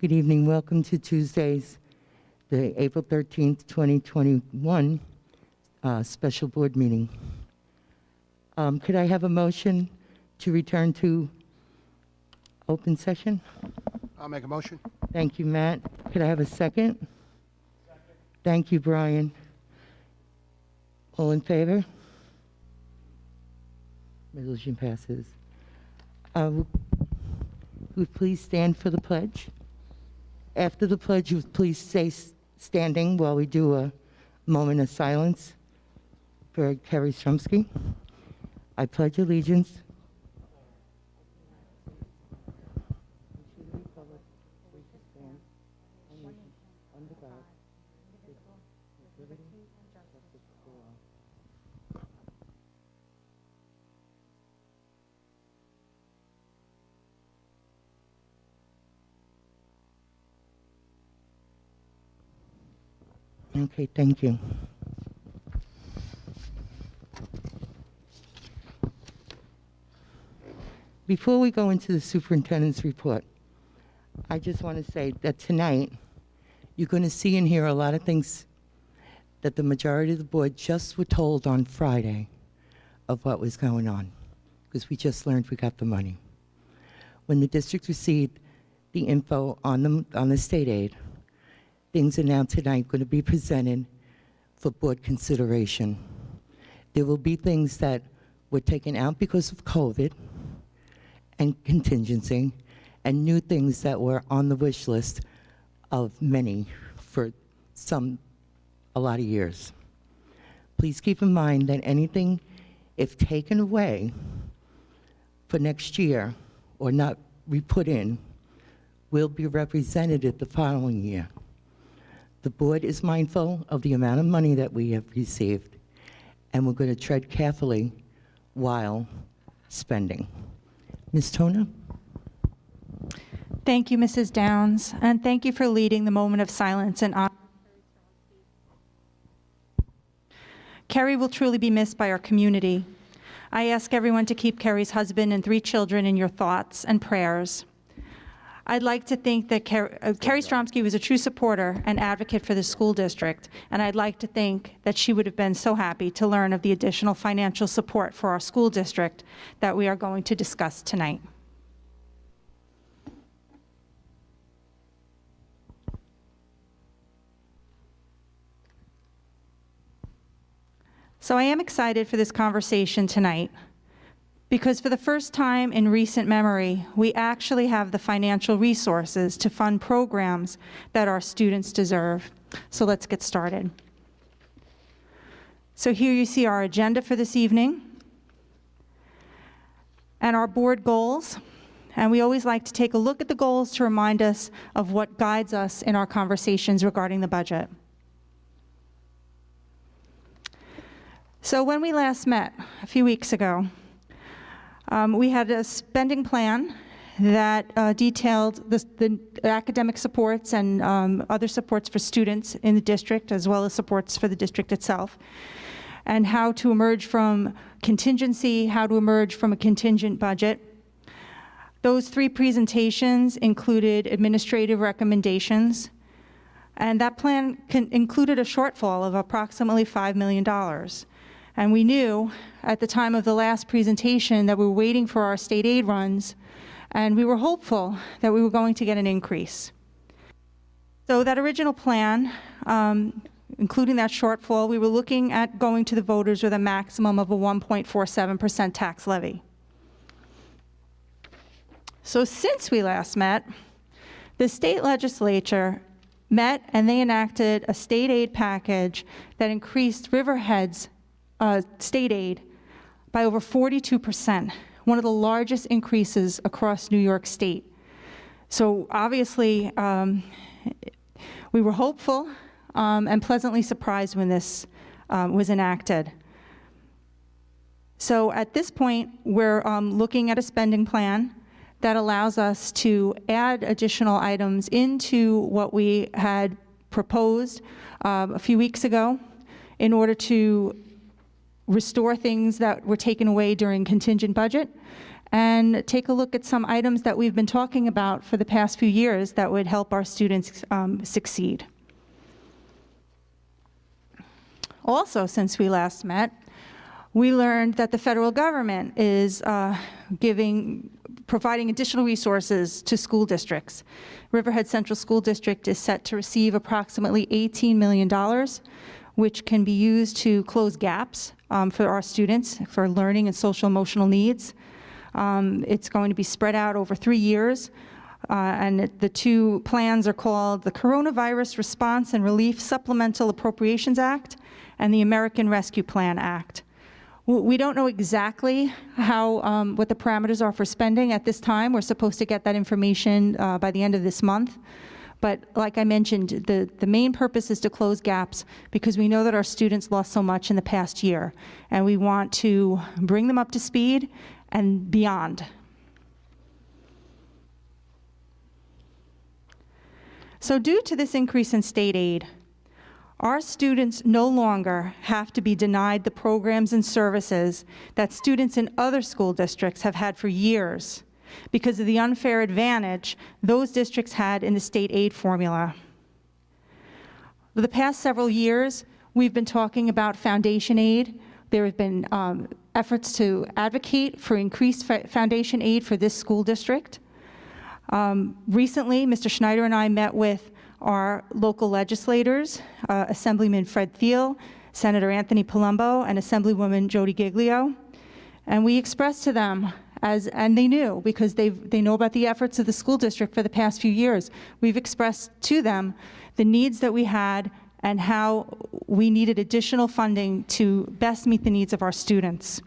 Good evening. Welcome to Tuesday's, the April 13th, 2021 special board meeting. Could I have a motion to return to open session? I'll make a motion. Thank you, Matt. Could I have a second? Second. Thank you, Brian. All in favor? Resolution passes. Would you please stand for the pledge? After the pledge, you please stay standing while we do a moment of silence for Kerry Strumsky. I pledge allegiance to the republic which stands one nation under God, with liberty and justice for all. Okay, thank you. Before we go into the superintendent's report, I just want to say that tonight, you're going to see and hear a lot of things that the majority of the board just were told on Friday of what was going on, because we just learned we got the money. When the district received the info on the state aid, things are now tonight going to be presented for board consideration. There will be things that were taken out because of COVID and contingency, and new things that were on the wish list of many for a lot of years. Please keep in mind that anything, if taken away for next year or not re-put in, will be represented the following year. The board is mindful of the amount of money that we have received, and we're going to tread carefully while spending. Ms. Toner? Thank you, Mrs. Downs, and thank you for leading the moment of silence and honor. Kerry will truly be missed by our community. I ask everyone to keep Kerry's husband and 3 children in your thoughts and prayers. I'd like to think that Kerry Stromsky was a true supporter and advocate for the school district, and I'd like to think that she would have been so happy to learn of the additional financial support for our school district that we are going to discuss tonight. So I am excited for this conversation tonight, because for the first time in recent memory, we actually have the financial resources to fund programs that our students deserve. So let's get started. So here you see our agenda for this evening and our board goals. And we always like to take a look at the goals to remind us of what guides us in our conversations regarding the budget. So when we last met a few weeks ago, we had a spending plan that detailed the academic supports and other supports for students in the district, as well as supports for the district itself, and how to emerge from contingency, how to emerge from a contingent budget. Those 3 presentations included administrative recommendations, and that plan included a shortfall of approximately $5 million. And we knew at the time of the last presentation that we were waiting for our state aid runs, and we were hopeful that we were going to get an increase. So that original plan, including that shortfall, we were looking at going to the voters with a maximum of a 1.47% tax levy. So since we last met, the state legislature met and they enacted a state aid package that increased Riverhead's state aid by over 42%, one of the largest increases across New York State. So obviously, we were hopeful and pleasantly surprised when this was enacted. So at this point, we're looking at a spending plan that allows us to add additional items into what we had proposed a few weeks ago in order to restore things that were taken away during contingent budget and take a look at some items that we've been talking about for the past few years that would help our students succeed. Also, since we last met, we learned that the federal government is providing additional resources to school districts. Riverhead Central School District is set to receive approximately $18 million, which can be used to close gaps for our students for learning and social emotional needs. It's going to be spread out over 3 years, and the two plans are called the Coronavirus Response and Relief Supplemental Appropriations Act and the American Rescue Plan Act. We don't know exactly what the parameters are for spending at this time. We're supposed to get that information by the end of this month. But like I mentioned, the main purpose is to close gaps because we know that our students lost so much in the past year, and we want to bring them up to speed and beyond. So due to this increase in state aid, our students no longer have to be denied the programs and services that students in other school districts have had for years because of the unfair advantage those districts had in the state aid formula. For the past several years, we've been talking about foundation aid. There have been efforts to advocate for increased foundation aid for this school district. Recently, Mr. Schneider and I met with our local legislators, Assemblyman Fred Thiel, Senator Anthony Palumbo, and Assemblywoman Jody Giglio. And we expressed to them, and they knew because they know about the efforts of the school district for the past few years. We've expressed to them the needs that we had and how we needed additional funding to best meet the needs of our students.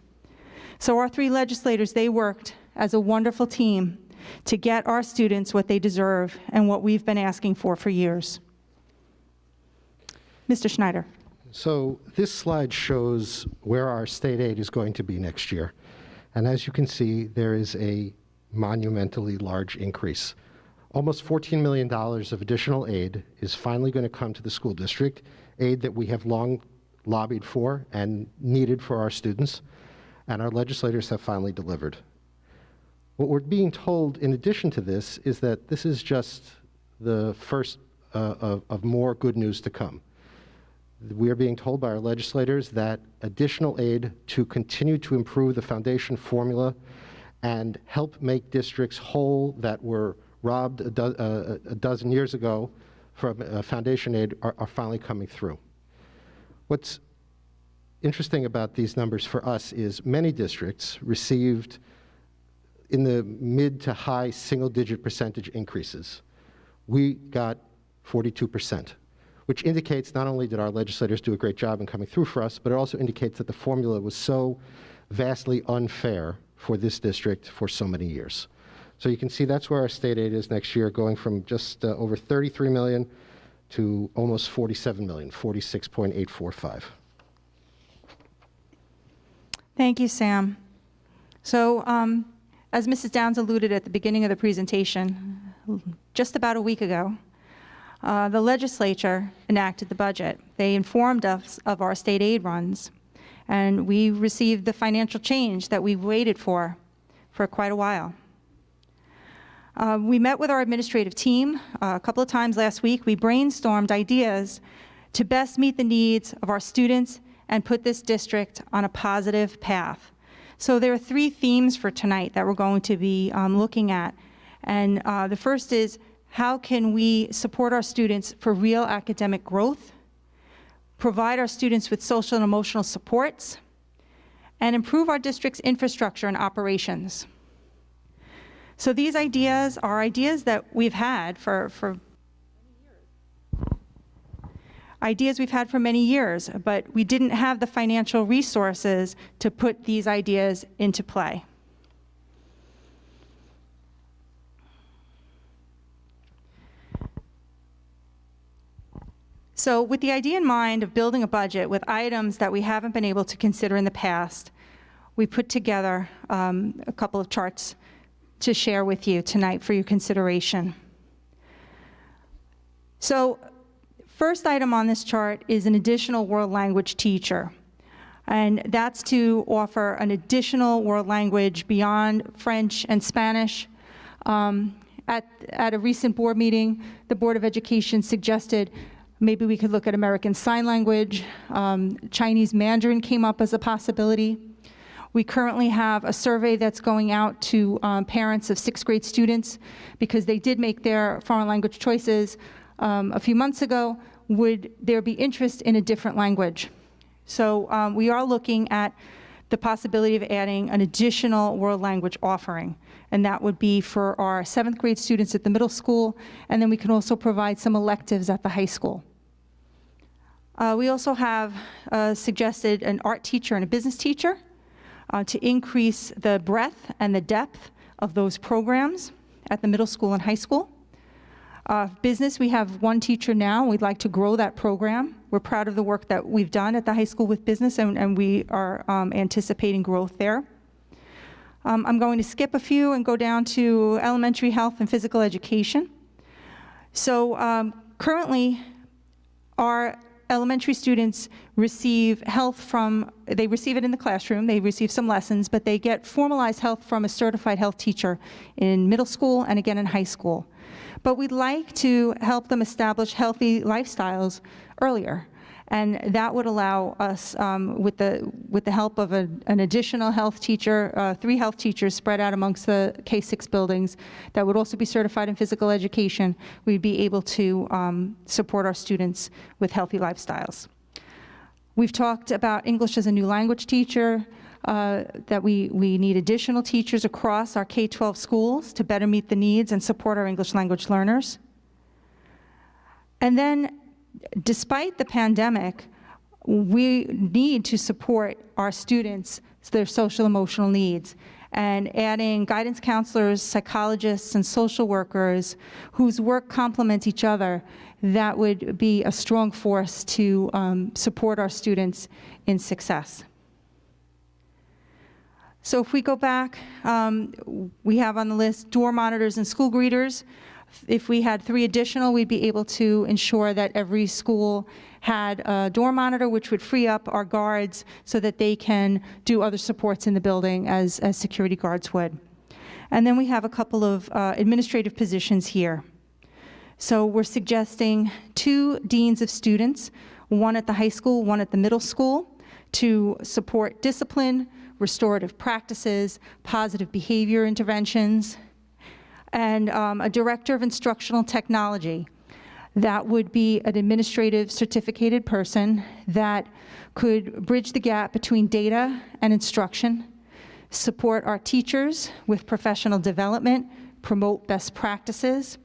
So our 3 legislators, they worked as a wonderful team to get our students what they deserve and what we've been asking for years. Mr. Schneider. So this slide shows where our state aid is going to be next year. And as you can see, there is a monumentally large increase. Almost $14 million of additional aid is finally going to come to the school district, aid that we have long lobbied for and needed for our students, and our legislators have finally delivered. What we're being told in addition to this is that this is just the first of more good news to come. We are being told by our legislators that additional aid to continue to improve the foundation formula and help make districts whole that were robbed a dozen years ago from foundation aid are finally coming through. What's interesting about these numbers for us is many districts received in the mid to high single-digit percentage increases. We got 42%, which indicates not only did our legislators do a great job in coming through for us, but it also indicates that the formula was so vastly unfair for this district for so many years. So you can see that's where our state aid is next year, going from just over 33 million to almost 47 million, 46.845. Thank you, Sam. So, as Mrs. Downs alluded at the beginning of the presentation, just about a week ago, the legislature enacted the budget. They informed us of our state aid runs, and we received the financial change that we've waited for quite a while. We met with our administrative team a couple of times last week. We brainstormed ideas to best meet the needs of our students and put this district on a positive path. So there are 3 themes for tonight that we're going to be looking at. And the first is, how can we support our students for real academic growth, provide our students with social and emotional supports, and improve our district's infrastructure and operations. So these ideas are ideas that we've had for many years, but we didn't have the financial resources to put these ideas into play. So with the idea in mind of building a budget with items that we haven't been able to consider in the past, we put together a couple of charts to share with you tonight for your consideration. So first item on this chart is an additional world language teacher. And that's to offer an additional world language beyond French and Spanish. At a recent board meeting, the Board of Education suggested maybe we could look at American Sign Language. Chinese Mandarin came up as a possibility. We currently have a survey that's going out to parents of 6th grade students because they did make their foreign language choices a few months ago. Would there be interest in a different language? So we are looking at the possibility of adding an additional world language offering, and that would be for our 7th grade students at the middle school, and then we can also provide some electives at the high school. We also have suggested an art teacher and a business teacher to increase the breadth and the depth of those programs at the middle school and high school. Business, we have 1 teacher now. We'd like to grow that program. We're proud of the work that we've done at the high school with business, and we are anticipating growth there. I'm going to skip a few and go down to elementary health and physical education. So currently, our elementary students receive health from, they receive it in the classroom, they receive some lessons, but they get formalized health from a certified health teacher in middle school and again in high school. But we'd like to help them establish healthy lifestyles earlier. And that would allow us, with the help of an additional health teacher, 3 health teachers spread out amongst the K-6 buildings that would also be certified in physical education, we'd be able to support our students with healthy lifestyles. We've talked about English as a new language teacher, that we need additional teachers across our K-12 schools to better meet the needs and support our English language learners. And then, despite the pandemic, we need to support our students, their social emotional needs, and adding guidance counselors, psychologists, and social workers whose work complements each other, that would be a strong force to support our students in success. So if we go back, we have on the list door monitors and school greeters. If we had 3 additional, we'd be able to ensure that every school had a door monitor, which would free up our guards so that they can do other supports in the building as security guards would. And then we have a couple of administrative positions here. So we're suggesting 2 deans of students, 1 at the high school, 1 at the middle school, to support discipline, restorative practices, positive behavior interventions, and a director of instructional technology. That would be an administrative certificated person that could bridge the gap between data and instruction, support our teachers with professional development, promote best practices,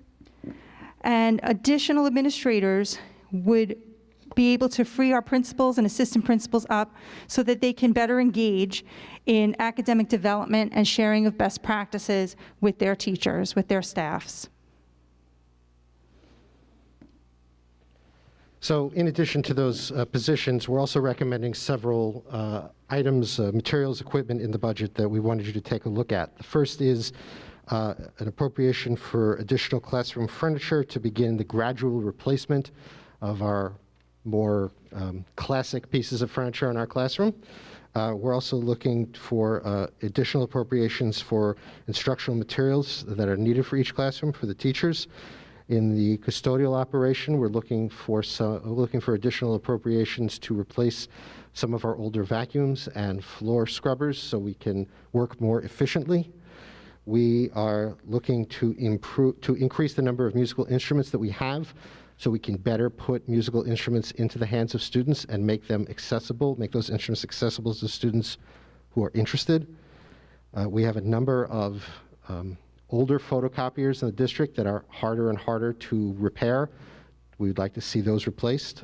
and additional administrators would be able to free our principals and assistant principals up so that they can better engage in academic development and sharing of best practices with their teachers, with their staffs. So in addition to those positions, we're also recommending several items, materials, equipment in the budget that we wanted you to take a look at. The first is an appropriation for additional classroom furniture to begin the gradual replacement of our more classic pieces of furniture in our classroom. We're also looking for additional appropriations for instructional materials that are needed for each classroom for the teachers. In the custodial operation, we're looking for additional appropriations to replace some of our older vacuums and floor scrubbers so we can work more efficiently. We are looking to increase the number of musical instruments that we have so we can better put musical instruments into the hands of students and make them accessible, make those instruments accessible to students who are interested. We have a number of older photocopiers in the district that are harder and harder to repair. We would like to see those replaced.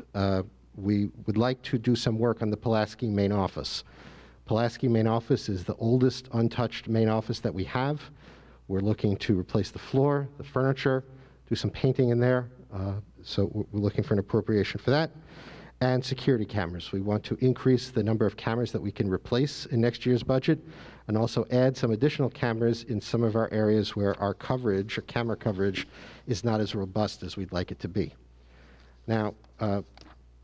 We would like to do some work on the Pulaski main office. Pulaski main office is the oldest untouched main office that we have. We're looking to replace the floor, the furniture, do some painting in there. So we're looking for an appropriation for that. And security cameras. We want to increase the number of cameras that we can replace in next year's budget and also add some additional cameras in some of our areas where our coverage, or camera coverage, is not as robust as we'd like it to be. Now, we'll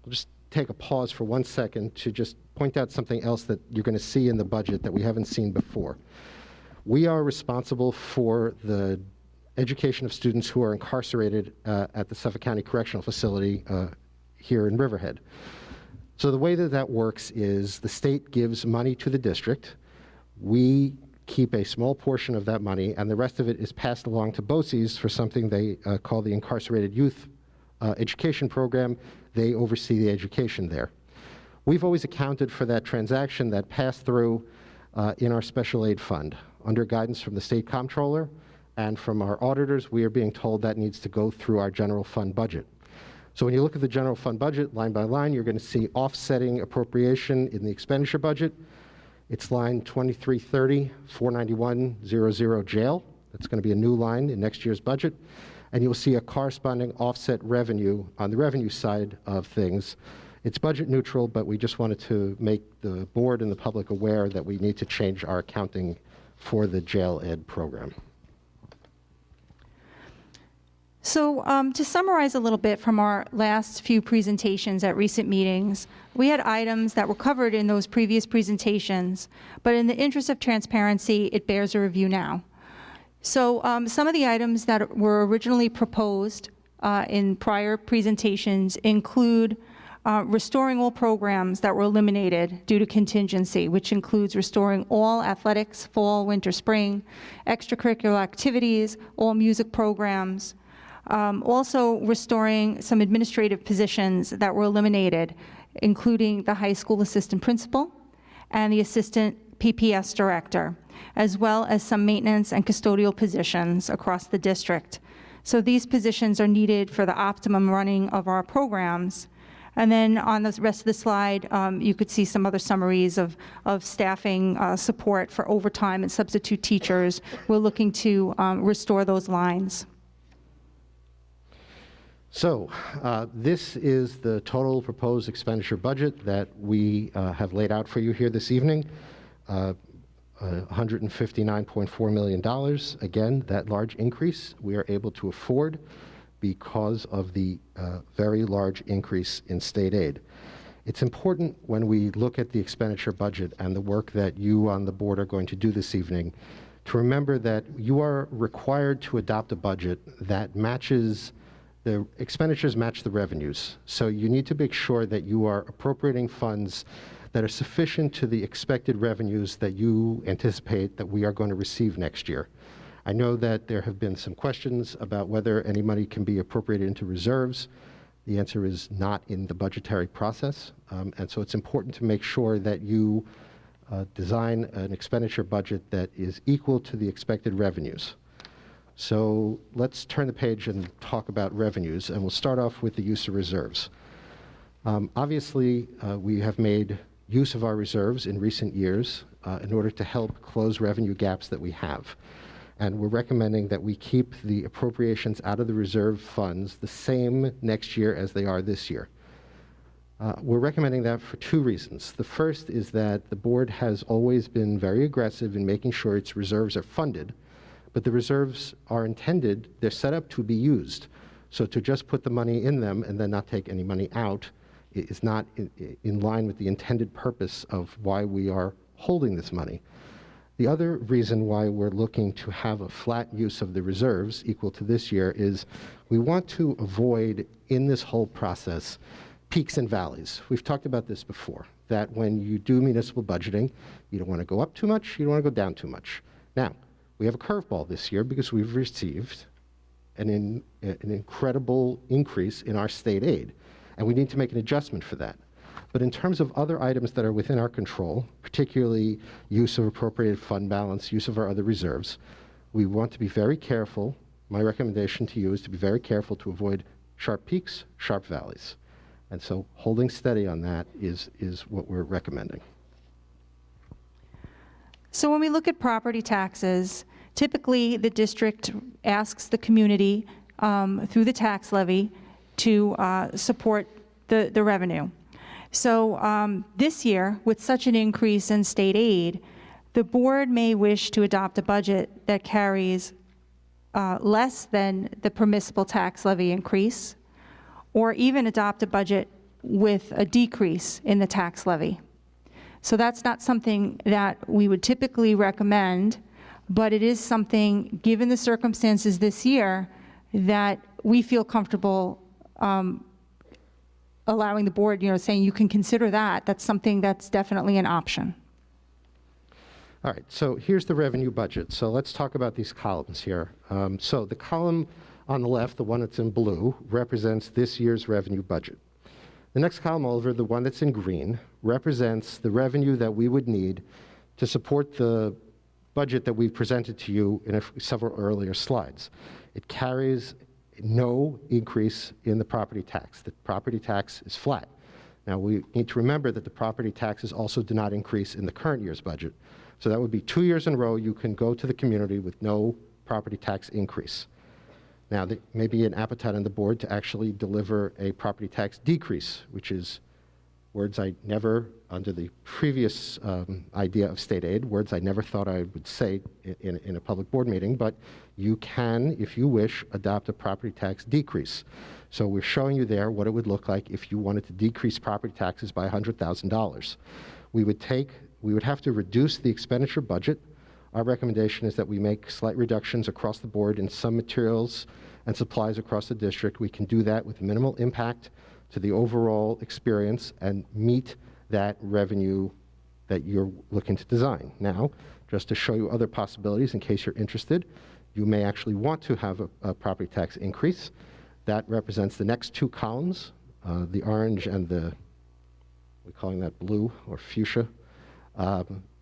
just take a pause for 1 second to just point out something else that you're going to see in the budget that we haven't seen before. We are responsible for the education of students who are incarcerated at the Suffolk County Correctional Facility here in Riverhead. So the way that that works is the state gives money to the district. We keep a small portion of that money, and the rest of it is passed along to BOCES for something they call the Incarcerated Youth Education Program. They oversee the education there. We've always accounted for that transaction, that pass-through, in our special aid fund. Under guidance from the state comptroller and from our auditors, we are being told that needs to go through our general fund budget. So when you look at the general fund budget line by line, you're going to see offsetting appropriation in the expenditure budget. It's line 2330, 49100 jail. That's going to be a new line in next year's budget. And you'll see a corresponding offset revenue on the revenue side of things. It's budget neutral, but we just wanted to make the board and the public aware that we need to change our accounting for the jail ed program. So to summarize a little bit from our last few presentations at recent meetings, we had items that were covered in those previous presentations, but in the interest of transparency, it bears a review now. So some of the items that were originally proposed in prior presentations include restoring all programs that were eliminated due to contingency, which includes restoring all athletics, fall, winter, spring, extracurricular activities, all music programs, also restoring some administrative positions that were eliminated, including the high school assistant principal and the assistant PPS director, as well as some maintenance and custodial positions across the district. So these positions are needed for the optimum running of our programs. And then on the rest of the slide, you could see some other summaries of staffing support for overtime and substitute teachers. We're looking to restore those lines. So this is the total proposed expenditure budget that we have laid out for you here this evening. $159.4 million. Again, that large increase we are able to afford because of the very large increase in state aid. It's important when we look at the expenditure budget and the work that you on the board are going to do this evening to remember that you are required to adopt a budget that matches the expenditures match the revenues. So you need to make sure that you are appropriating funds that are sufficient to the expected revenues that you anticipate that we are going to receive next year. I know that there have been some questions about whether any money can be appropriated into reserves. The answer is not in the budgetary process. And so it's important to make sure that you design an expenditure budget that is equal to the expected revenues. So let's turn the page and talk about revenues, and we'll start off with the use of reserves. Obviously, we have made use of our reserves in recent years in order to help close revenue gaps that we have. And we're recommending that we keep the appropriations out of the reserve funds the same next year as they are this year. We're recommending that for two reasons. The first is that the board has always been very aggressive in making sure its reserves are funded, but the reserves are intended, they're set up to be used. So to just put the money in them and then not take any money out is not in line with the intended purpose of why we are holding this money. The other reason why we're looking to have a flat use of the reserves equal to this year is we want to avoid, in this whole process, peaks and valleys. We've talked about this before, that when you do municipal budgeting, you don't want to go up too much, you don't want to go down too much. Now, we have a curveball this year because we've received an incredible increase in our state aid, and we need to make an adjustment for that. But in terms of other items that are within our control, particularly use of appropriated fund balance, use of our other reserves, we want to be very careful. My recommendation to you is to be very careful to avoid sharp peaks, sharp valleys. And so holding steady on that is what we're recommending. So when we look at property taxes, typically the district asks the community through the tax levy to support the revenue. So this year, with such an increase in state aid, the board may wish to adopt a budget that carries less than the permissible tax levy increase, or even adopt a budget with a decrease in the tax levy. So that's not something that we would typically recommend, but it is something, given the circumstances this year, that we feel comfortable allowing the board, saying you can consider that. That's something that's definitely an option. All right, so here's the revenue budget. So let's talk about these columns here. So the column on the left, the one that's in blue, represents this year's revenue budget. The next column over, the one that's in green, represents the revenue that we would need to support the budget that we've presented to you in several earlier slides. It carries no increase in the property tax. The property tax is flat. Now, we need to remember that the property taxes also do not increase in the current year's budget. So that would be 2 years in a row you can go to the community with no property tax increase. Now, there may be an appetite on the board to actually deliver a property tax decrease, which is words I never, under the previous idea of state aid, words I never thought I would say in a public board meeting, but you can, if you wish, adopt a property tax decrease. So we're showing you there what it would look like if you wanted to decrease property taxes by $100,000. We would have to reduce the expenditure budget. Our recommendation is that we make slight reductions across the board in some materials and supplies across the district. We can do that with minimal impact to the overall experience and meet that revenue that you're looking to design. Now, just to show you other possibilities in case you're interested, you may actually want to have a property tax increase. That represents the next two columns, the orange and we're calling that blue or fuchsia,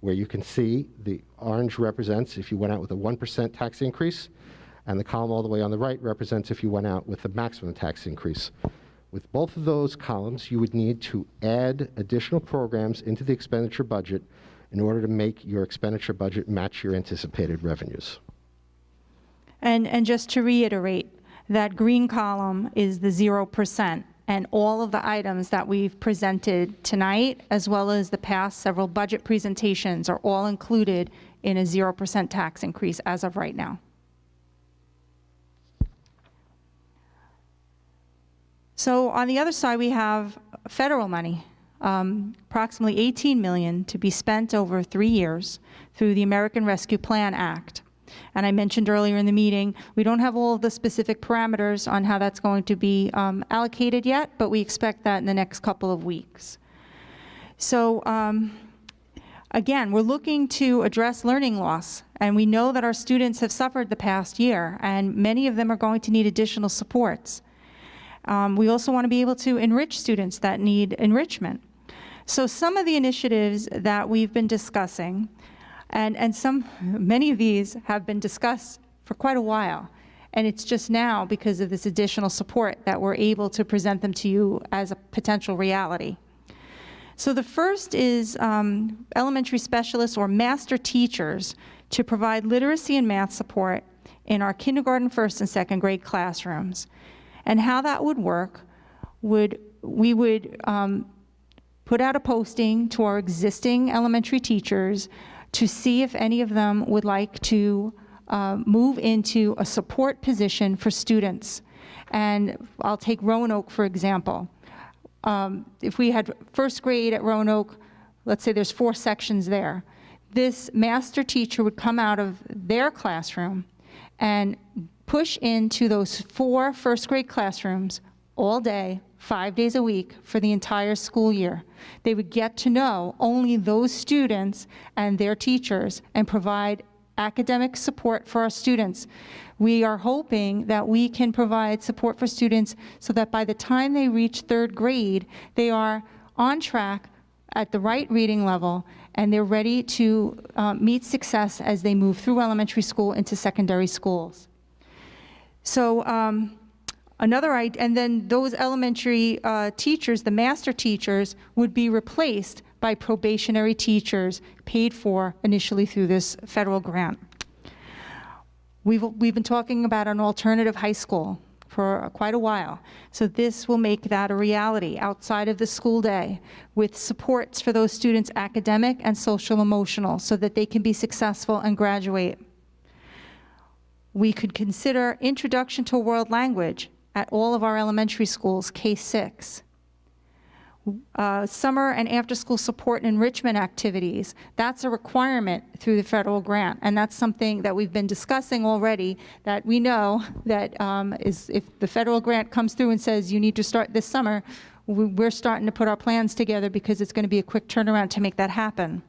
where you can see the orange represents if you went out with a 1% tax increase, and the column all the way on the right represents if you went out with a maximum tax increase. With both of those columns, you would need to add additional programs into the expenditure budget in order to make your expenditure budget match your anticipated revenues. And just to reiterate, that green column is the 0%, and all of the items that we've presented tonight, as well as the past several budget presentations, are all included in a 0% tax increase as of right now. So on the other side, we have federal money, approximately $18 million to be spent over 3 years through the American Rescue Plan Act. And I mentioned earlier in the meeting, we don't have all of the specific parameters on how that's going to be allocated yet, but we expect that in the next couple of weeks. So again, we're looking to address learning loss, and we know that our students have suffered the past year, and many of them are going to need additional supports. We also want to be able to enrich students that need enrichment. So some of the initiatives that we've been discussing, and many of these have been discussed for quite a while, and it's just now because of this additional support that we're able to present them to you as a potential reality. So the first is elementary specialists or master teachers to provide literacy and math support in our kindergarten, first, and second grade classrooms. And how that would work, we would put out a posting to our existing elementary teachers to see if any of them would like to move into a support position for students. And I'll take Roanoke, for example. If we had first grade at Roanoke, let's say there's 4 sections there. This master teacher would come out of their classroom and push into those 4 first grade classrooms all day, 5 days a week for the entire school year. They would get to know only those students and their teachers and provide academic support for our students. We are hoping that we can provide support for students so that by the time they reach 3rd grade, they are on track at the right reading level and they're ready to meet success as they move through elementary school into secondary schools. So and then those elementary teachers, the master teachers, would be replaced by probationary teachers paid for initially through this federal grant. We've been talking about an alternative high school for quite a while. So this will make that a reality outside of the school day with supports for those students, academic and social emotional, so that they can be successful and graduate. We could consider introduction to a world language at all of our elementary schools, K-6. Summer and after-school support and enrichment activities, that's a requirement through the federal grant, and that's something that we've been discussing already, that we know that is, if the federal grant comes through and says you need to start this summer, we're starting to put our plans together because it's going to be a quick turnaround to make that happen.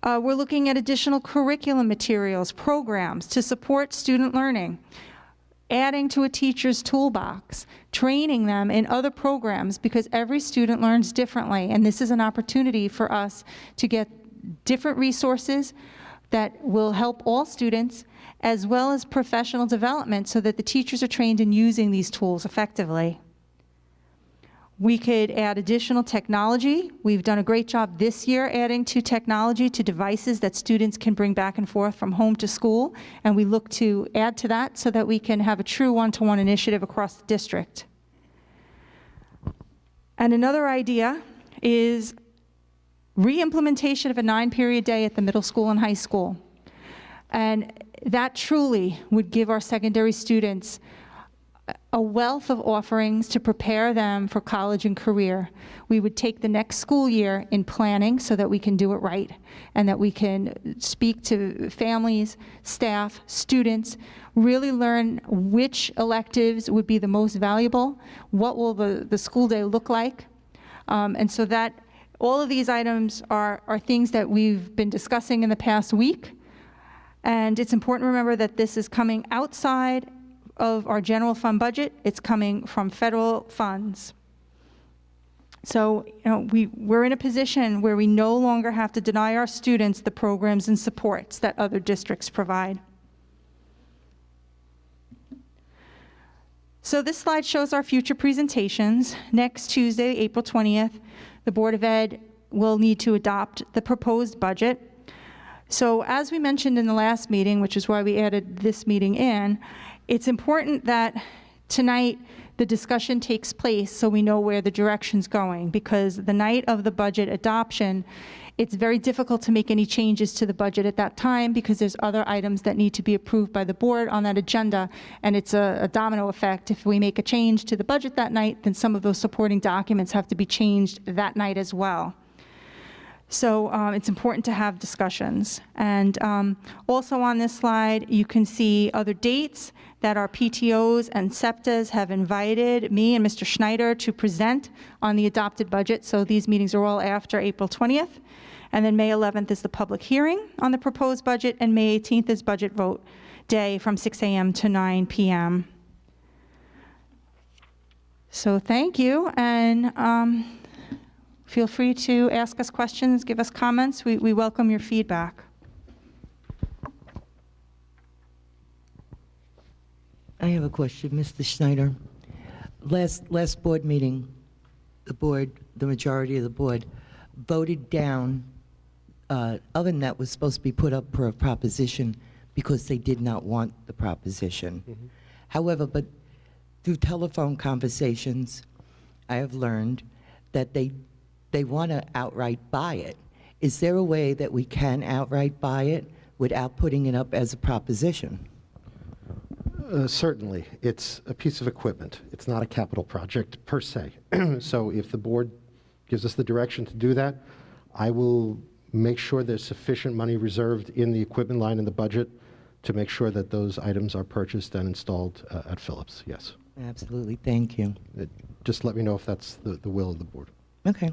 We're looking at additional curriculum materials, programs to support student learning, adding to a teacher's toolbox, training them in other programs, because every student learns differently, and this is an opportunity for us to get different resources that will help all students, as well as professional development, so that the teachers are trained in using these tools effectively. We could add additional technology. We've done a great job this year adding to technology to devices that students can bring back and forth from home to school, and we look to add to that so that we can have a true one-to-one initiative across the district. And another idea is re-implementation of a 9-period day at the middle school and high school. And that truly would give our secondary students a wealth of offerings to prepare them for college and career. We would take the next school year in planning so that we can do it right, and that we can speak to families, staff, students, really learn which electives would be the most valuable, what will the school day look like, and so that all of these items are things that we've been discussing in the past week, and it's important to remember that this is coming outside of our general fund budget. It's coming from federal funds. So, we're in a position where we no longer have to deny our students the programs and supports that other districts provide. So this slide shows our future presentations. Next Tuesday, April 20th, the Board of Ed will need to adopt the proposed budget. So as we mentioned in the last meeting, which is why we added this meeting in, it's important that tonight the discussion takes place so we know where the direction's going, because the night of the budget adoption, it's very difficult to make any changes to the budget at that time because there's other items that need to be approved by the board on that agenda, and it's a domino effect. If we make a change to the budget that night, then some of those supporting documents have to be changed that night as well. So it's important to have discussions. And also on this slide, you can see other dates that our PTOs and SEPTAs have invited me and Mr. Schneider to present on the adopted budget. So these meetings are all after April 20th. And then May 11th is the public hearing on the proposed budget, and May 18th is budget vote day from 6 a.m. to 9 p.m. So thank you, and feel free to ask us questions, give us comments. We welcome your feedback. I have a question, Mr. Schneider. Last board meeting, the majority of the board voted down oven that was supposed to be put up for a proposition because they did not want the proposition. Mm-hmm. However, but through telephone conversations, I have learned that they want to outright buy it. Is there a way that we can outright buy it without putting it up as a proposition? Certainly. It's a piece of equipment. It's not a capital project per se. So if the board gives us the direction to do that, I will make sure there's sufficient money reserved in the equipment line in the budget to make sure that those items are purchased and installed at Phillips, yes. Absolutely, thank you. Just let me know if that's the will of the board. Okay.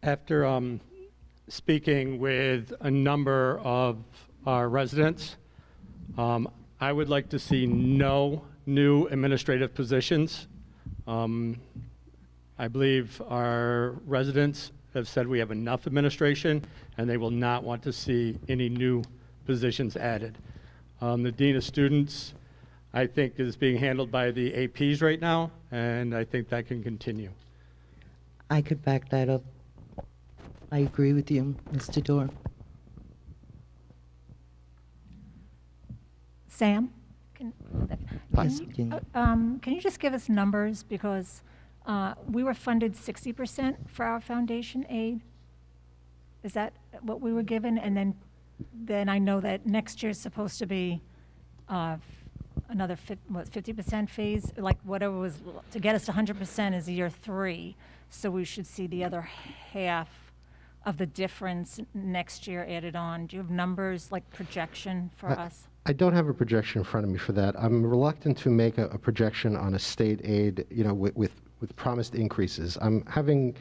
After speaking with a number of our residents, I would like to see no new administrative positions. I believe our residents have said we have enough administration, and they will not want to see any new positions added. The Dean of Students, I think, is being handled by the APs right now, and I think that can continue. I could back that up. I agree with you, Mr. Dorr. Sam, Yes, Virginia. can you just give us numbers, because we were funded 60% for our foundation aid? Is that what we were given? And then I know that next year is supposed to be another 50% phase, like whatever was, to get us to 100% is year 3. So we should see the other half of the difference next year added on. Do you have numbers, like projection for us? I don't have a projection in front of me for that. I'm reluctant to make a projection on a state aid, with promised increases. I'm having,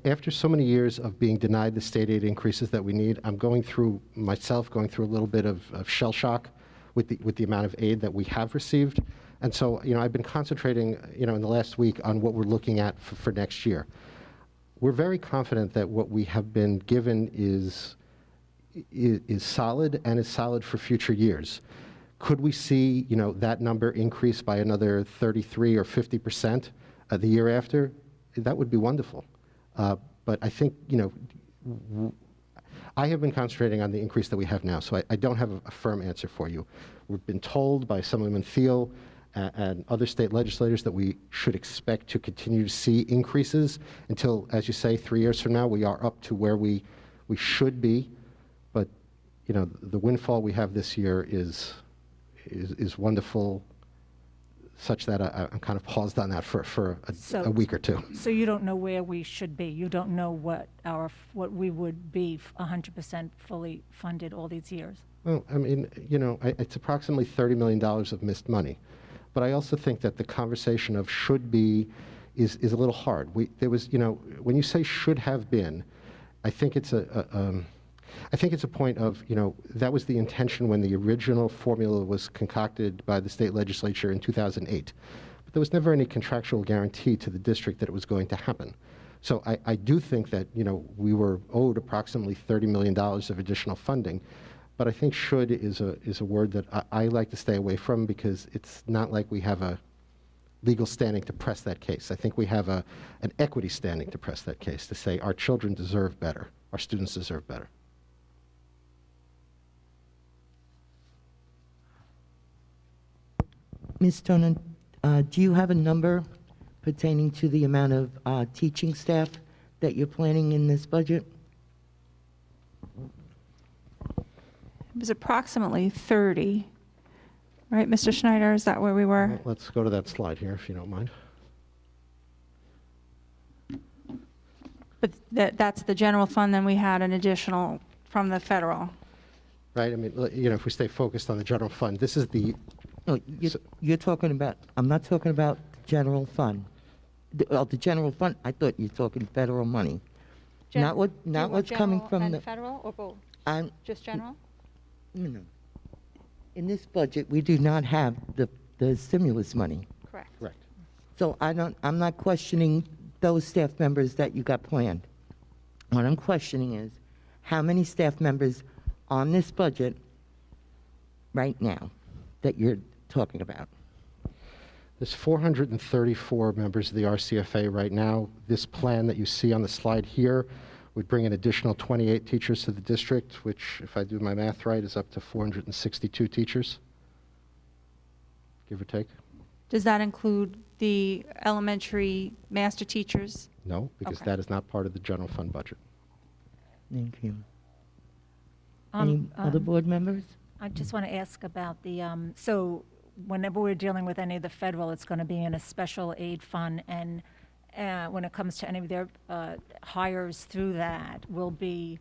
after so many years of being denied the state aid increases that we need, I'm going through a little bit of shell shock with the amount of aid that we have received. And so, I've been concentrating, in the last week on what we're looking at for next year. We're very confident that what we have been given is solid and is solid for future years. Could we see, that number increase by another 33 or 50% the year after? That would be wonderful. But I think, I have been concentrating on the increase that we have now, so I don't have a firm answer for you. We've been told by Assemblyman Thiel and other state legislators that we should expect to continue to see increases until, as you say, 3 years from now, we are up to where we should be. But, the windfall we have this year is wonderful, such that I'm kind of paused on that for a week or two. So you don't know where we should be? You don't know what we would be 100% fully funded all these years? Well, I mean, it's approximately $30 million of missed money. But I also think that the conversation of should be is a little hard. There was, when you say should have been, I think it's a point of, that was the intention when the original formula was concocted by the state legislature in 2008. But there was never any contractual guarantee to the district that it was going to happen. So I do think that, we were owed approximately $30 million of additional funding. But I think should is a word that I like to stay away from, because it's not like we have a legal standing to press that case. I think we have an equity standing to press that case, to say our children deserve better, our students deserve better. Ms. Stoner, do you have a number pertaining to the amount of teaching staff that you're planning in this budget? It was approximately 30. Right, Mr. Schneider, is that where we were? Well, let's go to that slide here, if you don't mind. But that's the general fund, then we had an additional from the federal. Right, I mean, if we stay focused on the general fund, this is the... No, you're talking about, I'm not talking about the general fund. The general fund, I thought you were talking federal money. Not what's coming from the... federal or both? Just general? No. In this budget, we do not have the stimulus money. Correct. Correct. So I'm not questioning those staff members that you got planned. What I'm questioning is how many staff members on this budget right now that you're talking about? There's 434 members of the RCFA right now. This plan that you see on the slide here would bring an additional 28 teachers to the district, which, if I do my math right, is up to 462 teachers, give or take. Does that include the elementary master teachers? No, because Okay. that is not part of the general fund budget. Thank you. Any other board members? I just want to ask about the, so whenever we're dealing with any of the federal, it's going to be in a special aid fund, and when it comes to any of their hires through that will be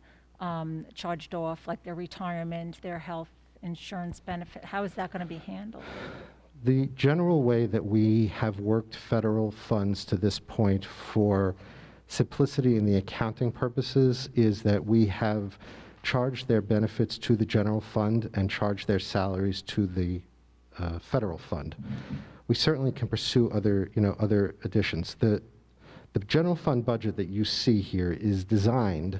charged off, like their retirement, their health insurance benefit. How is that going to be handled? The general way that we have worked federal funds to this point for simplicity in the accounting purposes is that we have charged their benefits to the general fund and charged their salaries to the federal fund. We certainly can pursue other additions. The general fund budget that you see here is designed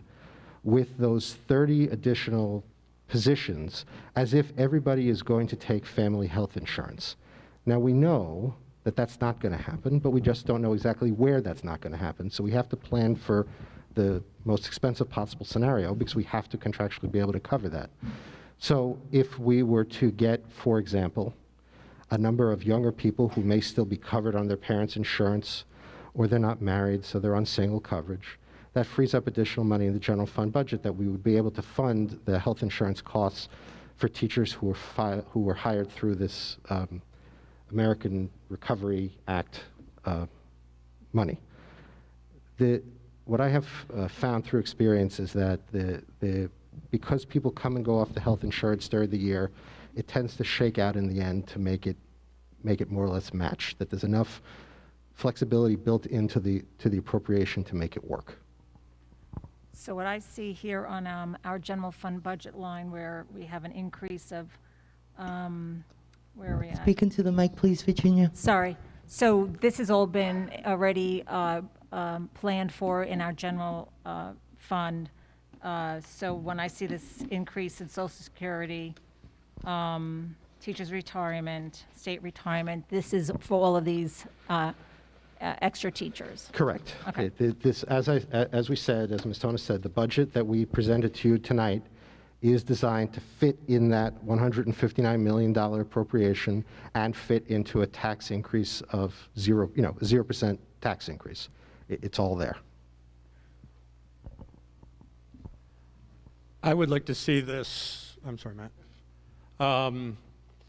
with those 30 additional positions as if everybody is going to take family health insurance. Now, we know that that's not going to happen, but we just don't know exactly where that's not going to happen. So we have to plan for the most expensive possible scenario because we have to contractually be able to cover that. So if we were to get, for example, a number of younger people who may still be covered on their parents' insurance, or they're not married, so they're on single coverage, that frees up additional money in the general fund budget that we would be able to fund the health insurance costs for teachers who were hired through this American Recovery Act money. What I have found through experience is that because people come and go off the health insurance during the year, it tends to shake out in the end to make it more or less match, that there's enough flexibility built into the appropriation to make it work. So what I see here on our general fund budget line, where we have an increase of, where are we at? Speak into the mic, please, Virginia. Sorry. So this has all been already planned for in our general fund. So when I see this increase in Social Security, teachers' retirement, state retirement, this is for all of these extra teachers. Correct. Okay. This, as we said, as Ms. Tonis said, the budget that we presented to you tonight is designed to fit in that $159 million appropriation and fit into a tax increase of a 0% tax increase. It's all there. I would like to see this, I'm sorry, Matt,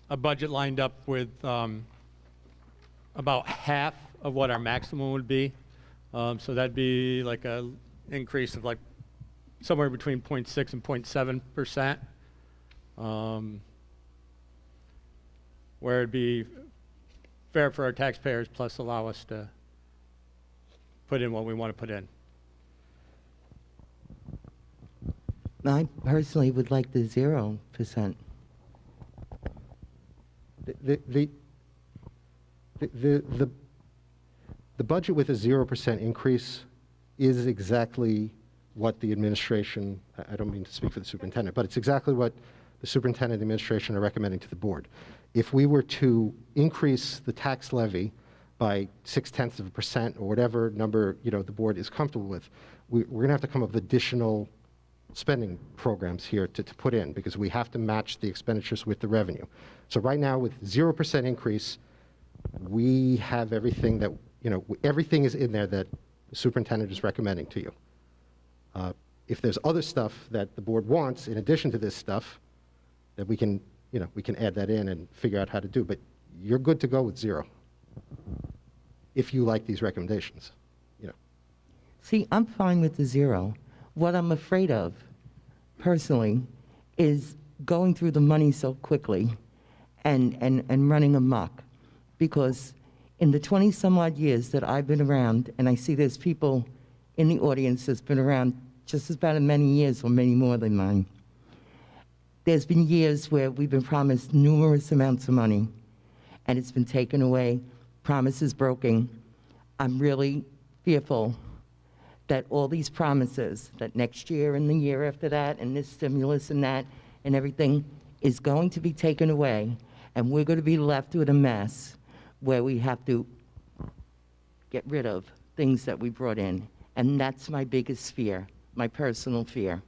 a budget lined up with about half of what our maximum would be. So that'd be like a increase of like somewhere between 0.6 and 0.7%, where it'd be fair for our taxpayers plus allow us to put in what we want to put in. I personally would like the 0%. The budget with a 0% increase is exactly what the administration, I don't mean to speak for the superintendent, but it's exactly what the superintendent and the administration are recommending to the board. If we were to increase the tax levy by 0.6% or whatever number the board is comfortable with, we're going to have to come up with additional spending programs here to put in, because we have to match the expenditures with the revenue. So right now, with 0% increase, we have everything that, everything is in there that the superintendent is recommending to you. If there's other stuff that the board wants in addition to this stuff, that we can add that in and figure out how to do, but you're good to go with 0 if you like these recommendations. See, I'm fine with the 0. What I'm afraid of, personally, is going through the money so quickly and running amok. Because in the 20-some-odd years that I've been around, and I see there's people in the audience that's been around just as about as many years or many more than mine, there's been years where we've been promised numerous amounts of money, and it's been taken away, promises broken. I'm really fearful that all these promises, that next year and the year after that, and this stimulus and that, and everything is going to be taken away, and we're going to be left with a mess where we have to get rid of things that we brought in. And that's my biggest fear, my personal fear.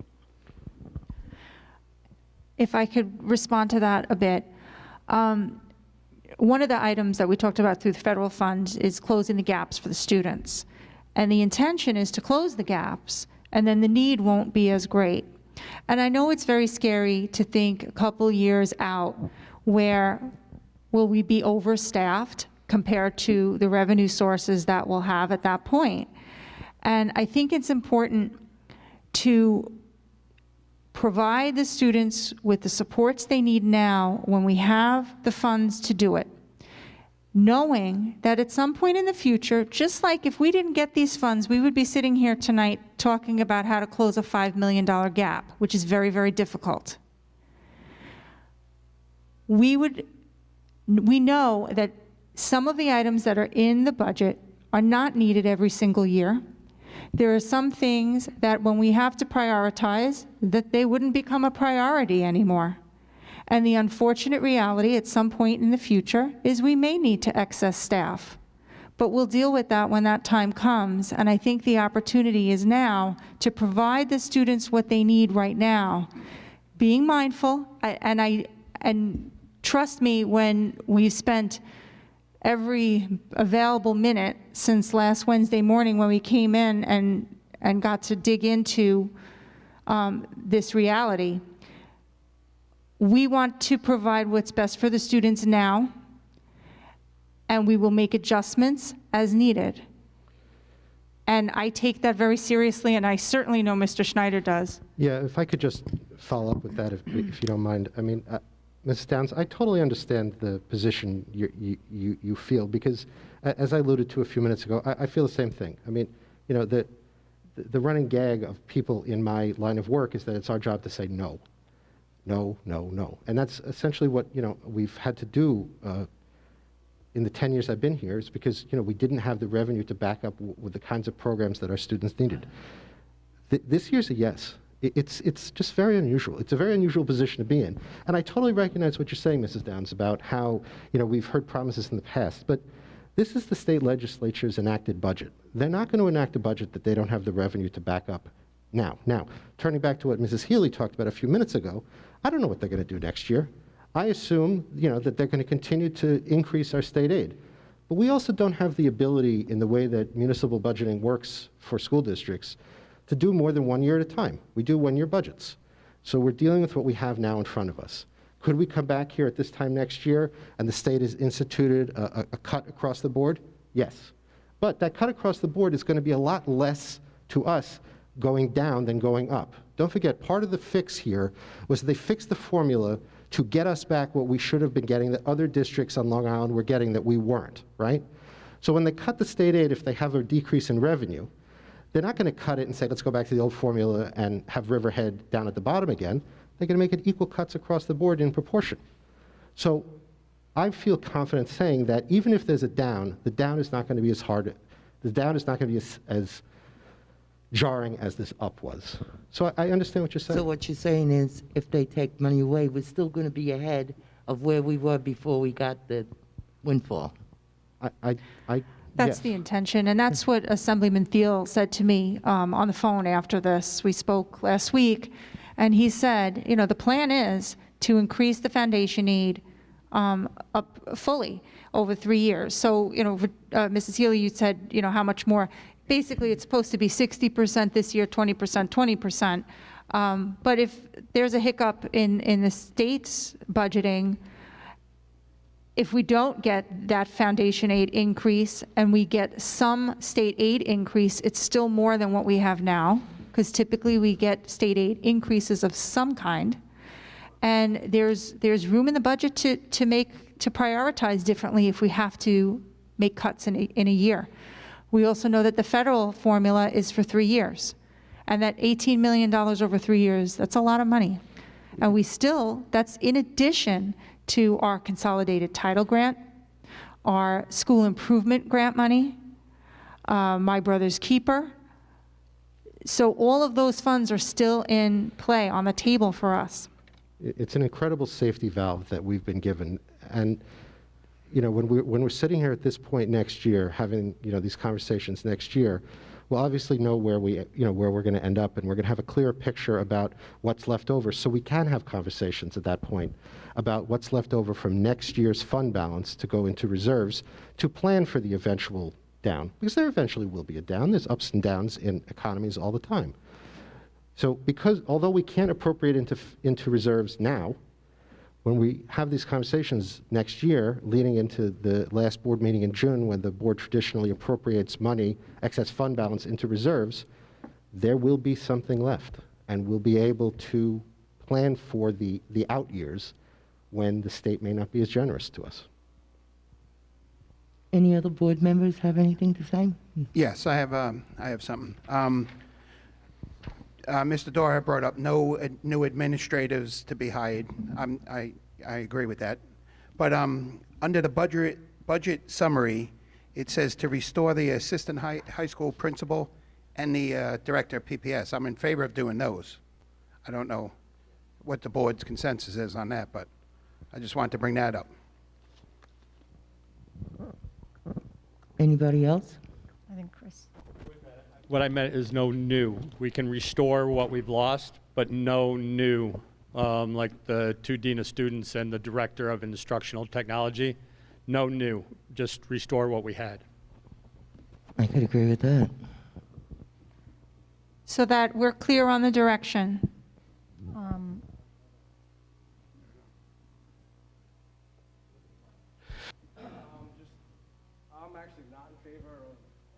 If I could respond to that a bit. One of the items that we talked about through the federal funds is closing the gaps for the students. And the intention is to close the gaps, and then the need won't be as great. And I know it's very scary to think a couple years out, where will we be overstaffed compared to the revenue sources that we'll have at that point? And I think it's important to provide the students with the supports they need now when we have the funds to do it, knowing that at some point in the future, just like if we didn't get these funds, we would be sitting here tonight talking about how to close a $5 million gap, which is very, very difficult. We know that some of the items that are in the budget are not needed every single year. There are some things that when we have to prioritize, that they wouldn't become a priority anymore. And the unfortunate reality at some point in the future is we may need to excess staff. But we'll deal with that when that time comes. And I think the opportunity is now to provide the students what they need right now, being mindful, and trust me, when we've spent every available minute since last Wednesday morning when we came in and got to dig into this reality, We want to provide what's best for the students now, and we will make adjustments as needed. And I take that very seriously, and I certainly know Mr. Schneider does. Yeah, if I could just follow up with that, if you don't mind. I mean, Mrs. Downs, I totally understand the position you feel, because as I alluded to a few minutes ago, I feel the same thing. I mean, you know, the running gag of people in my line of work is that it's our job to say no, no, no, no. And that's essentially what, you know, we've had to do in the 10 years I've been here, is because, you know, we didn't have the revenue to back up with the kinds of programs that our students needed. This year's a yes. It's just very unusual. It's a very unusual position to be in. And I totally recognize what you're saying, Mrs. Downs, about how, you know, we've heard promises in the past, but this is the state legislature's enacted budget. They're not going to enact a budget that they don't have the revenue to back up now. Now, turning back to what Mrs. Healy talked about a few minutes ago, I don't know what they're going to do next year. I assume, you know, that they're going to continue to increase our state aid. But we also don't have the ability, in the way that municipal budgeting works for school districts, to do more than 1 year at a time. We do 1-year budgets. So we're dealing with what we have now in front of us. Could we come back here at this time next year and the state has instituted a cut across the board? Yes. But that cut across the board is going to be a lot less to us going down than going up. Don't forget, part of the fix here was they fixed the formula to get us back what we should have been getting that other districts on Long Island were getting that we weren't, right? So when they cut the state aid, if they have a decrease in revenue, they're not going to cut it and say, let's go back to the old formula and have Riverhead down at the bottom again. They're going to make it equal cuts across the board in proportion. So I feel confident saying that even if there's a down, the down is not going to be as hard, the down is not going to be as jarring as this up was. So I understand what you're saying. So what you're saying is, if they take money away, we're still going to be ahead of where we were before we got the windfall. That's yes. the intention, and that's what Assemblyman Thiel said to me on the phone after this. We spoke last week, and he said, you know, the plan is to increase the foundation aid up fully over 3 years. So, you know, Mrs. Healy, you said, you know, how much more? Basically, it's supposed to be 60% this year, 20%, 20%. But if there's a hiccup in the state's budgeting, if we don't get that foundation aid increase and we get some state aid increase, it's still more than what we have now, because typically we get state aid increases of some kind. And there's room in the budget to prioritize differently if we have to make cuts in a year. We also know that the federal formula is for 3 years, and that $18 million over 3 years, that's a lot of money. And we still, that's in addition to our consolidated title grant, our school improvement grant money, My Brother's Keeper. So all of those funds are still in play on the table for us. It's an incredible safety valve that we've been given. And you know, when we're sitting here at this point next year, having, you know, these conversations next year, we'll obviously know where where we're going to end up, and we're going to have a clearer picture about what's left over, so we can have conversations at that point about what's left over from next year's fund balance to go into reserves to plan for the eventual down, because there eventually will be a down. There's ups and downs in economies all the time. So although we can't appropriate into reserves now, when we have these conversations next year, leading into the last board meeting in June, when the board traditionally appropriates money, excess fund balance, into reserves, there will be something left, and we'll be able to plan for the out years when the state may not be as generous to us. Any other board members have anything to say? Yes, I have something. Mr. Dora brought up no new administrators to be hired. I agree with that. But under the budget summary, it says to restore the assistant high school principal and the director of PPS. I'm in favor of doing those. I don't know what the board's consensus is on that, but I just wanted to bring that up. Anybody else? I think Chris. What I meant is no new. We can restore what we've lost, but no new, like the 2 dean of students and the director of instructional technology. No new, just restore what we had. I could agree with that. So that we're clear on the direction. actually not in favor of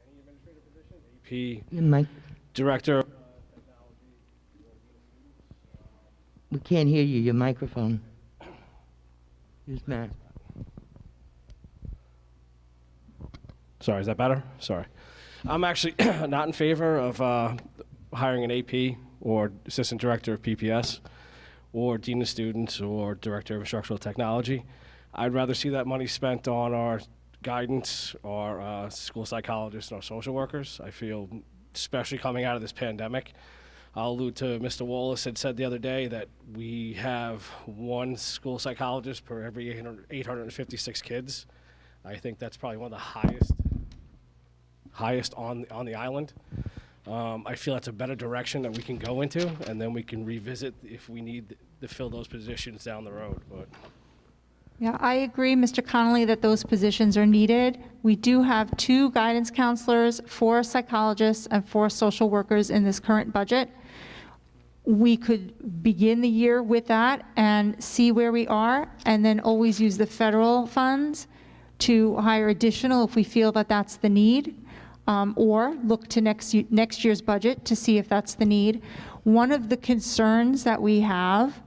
any administrative position, AP, Your mic, director. we can't hear you, your microphone. Use Matt. Sorry, is that better? Sorry. I'm actually not in favor of hiring an AP or assistant director of PPS or dean of students or director of instructional technology. I'd rather see that money spent on our guidance, our school psychologists, and our social workers. I feel, especially coming out of this pandemic, I'll allude to Mr. Wallace had said the other day that we have one school psychologist per every 856 kids. I think that's probably one of the highest on the island. I feel that's a better direction that we can go into, and then we can revisit if we need to fill those positions down the road. But Yeah, I agree, Mr. Connolly, that those positions are needed. We do have 2 guidance counselors, 4 psychologists, and 4 social workers in this current budget. We could begin the year with that and see where we are, and then always use the federal funds to hire additional if we feel that that's the need, or look to next year's budget to see if that's the need. One of the concerns that we have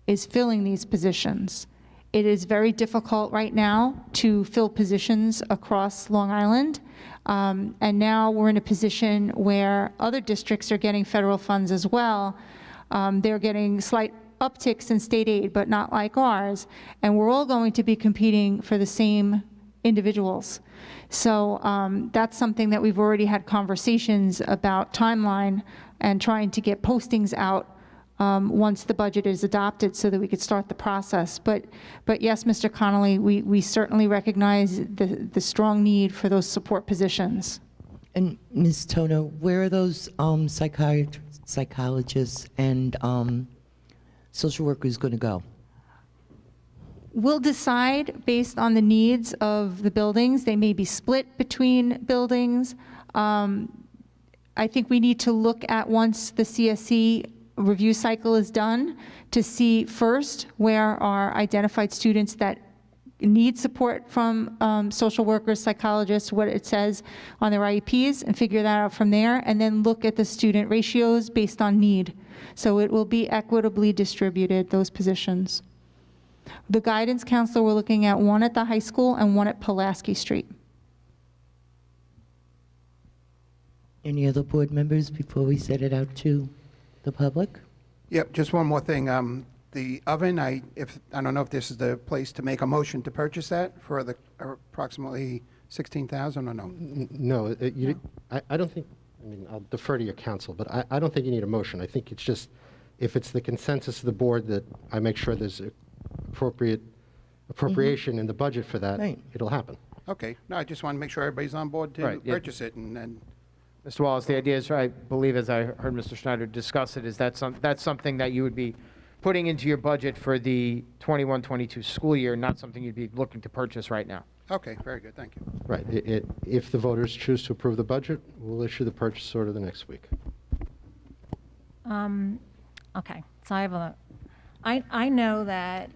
is filling these positions. It is very difficult right now to fill positions across Long Island. And now we're in a position where other districts are getting federal funds as well. They're getting slight upticks in state aid, but not like ours. And we're all going to be competing for the same individuals. So that's something that we've already had conversations about timeline and trying to get postings out once the budget is adopted so that we could start the process. But yes, Mr. Connolly, we certainly recognize the strong need for those support positions. And Ms. Tono, where are those psychologists and social workers going to go? We'll decide based on the needs of the buildings. They may be split between buildings. I think we need to look at, once the CSE review cycle is done, to see first where are identified students that need support from social workers, psychologists, what it says on their IEPs, and figure that out from there, and then look at the student ratios based on need. So it will be equitably distributed, those positions. The guidance counselor, we're looking at 1 at the high school and 1 at Pulaski Street. Any other board members before we set it out to the public? Yep, just one more thing. The oven, I don't know if this is the place to make a motion to purchase that for the approximately 16,000 or no? No, I don't think, I mean, I'll defer to your counsel, but I don't think you need a motion. I think it's just, if it's the consensus of the board that I make sure there's appropriation in the budget for that, Right. it'll happen. Okay, no, I just want to make sure everybody's on board to Right, yeah. purchase it, and then, Mr. Wallace, the idea is, I believe, as I heard Mr. Schneider discuss it, is that's something that you would be putting into your budget for the 21-22 school year, not something you'd be looking to purchase right now. okay, very good, thank you. Right. If the voters choose to approve the budget, we'll issue the purchase order the next week. Okay, so I know that,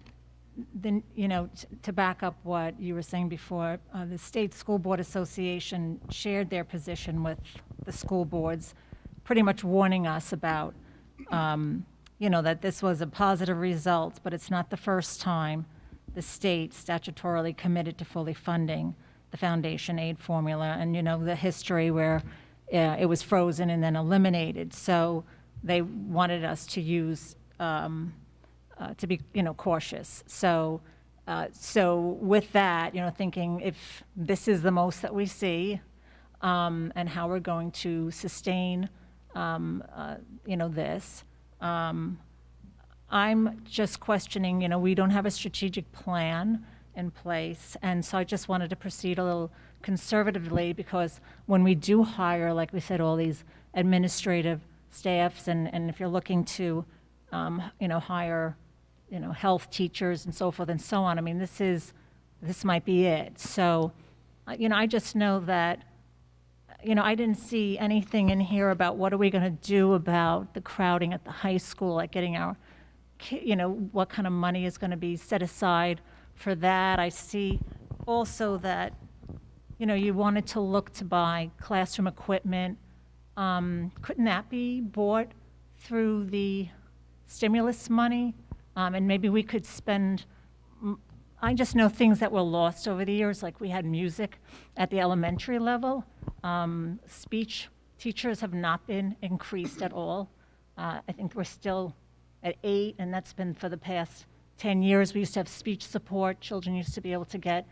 to back up what you were saying before, the State School Board Association shared their position with the school boards, pretty much warning us about, that this was a positive result, but it's not the first time the state statutorily committed to fully funding the foundation aid formula, and the history where it was frozen and then eliminated. So they wanted us to use to be cautious. So with that, thinking if this is the most that we see, and how we're going to sustain this. I'm just questioning, we don't have a strategic plan in place, and so I just wanted to proceed a little conservatively, because when we do hire, like we said, all these administrative staffs, and if you're looking to, hire, health teachers and so forth and so on, I mean, this might be it. So, I just know that, I didn't see anything in here about what are we going to do about the crowding at the high school, like getting our, what kind of money is going to be set aside for that. I see also that you wanted to look to buy classroom equipment. Couldn't that be bought through the stimulus money? And maybe we could spend, I just know things that were lost over the years, like we had music at the elementary level. Speech teachers have not been increased at all. I think we're still at 8, and that's been for the past 10 years. We used to have speech support. Children used to be able to get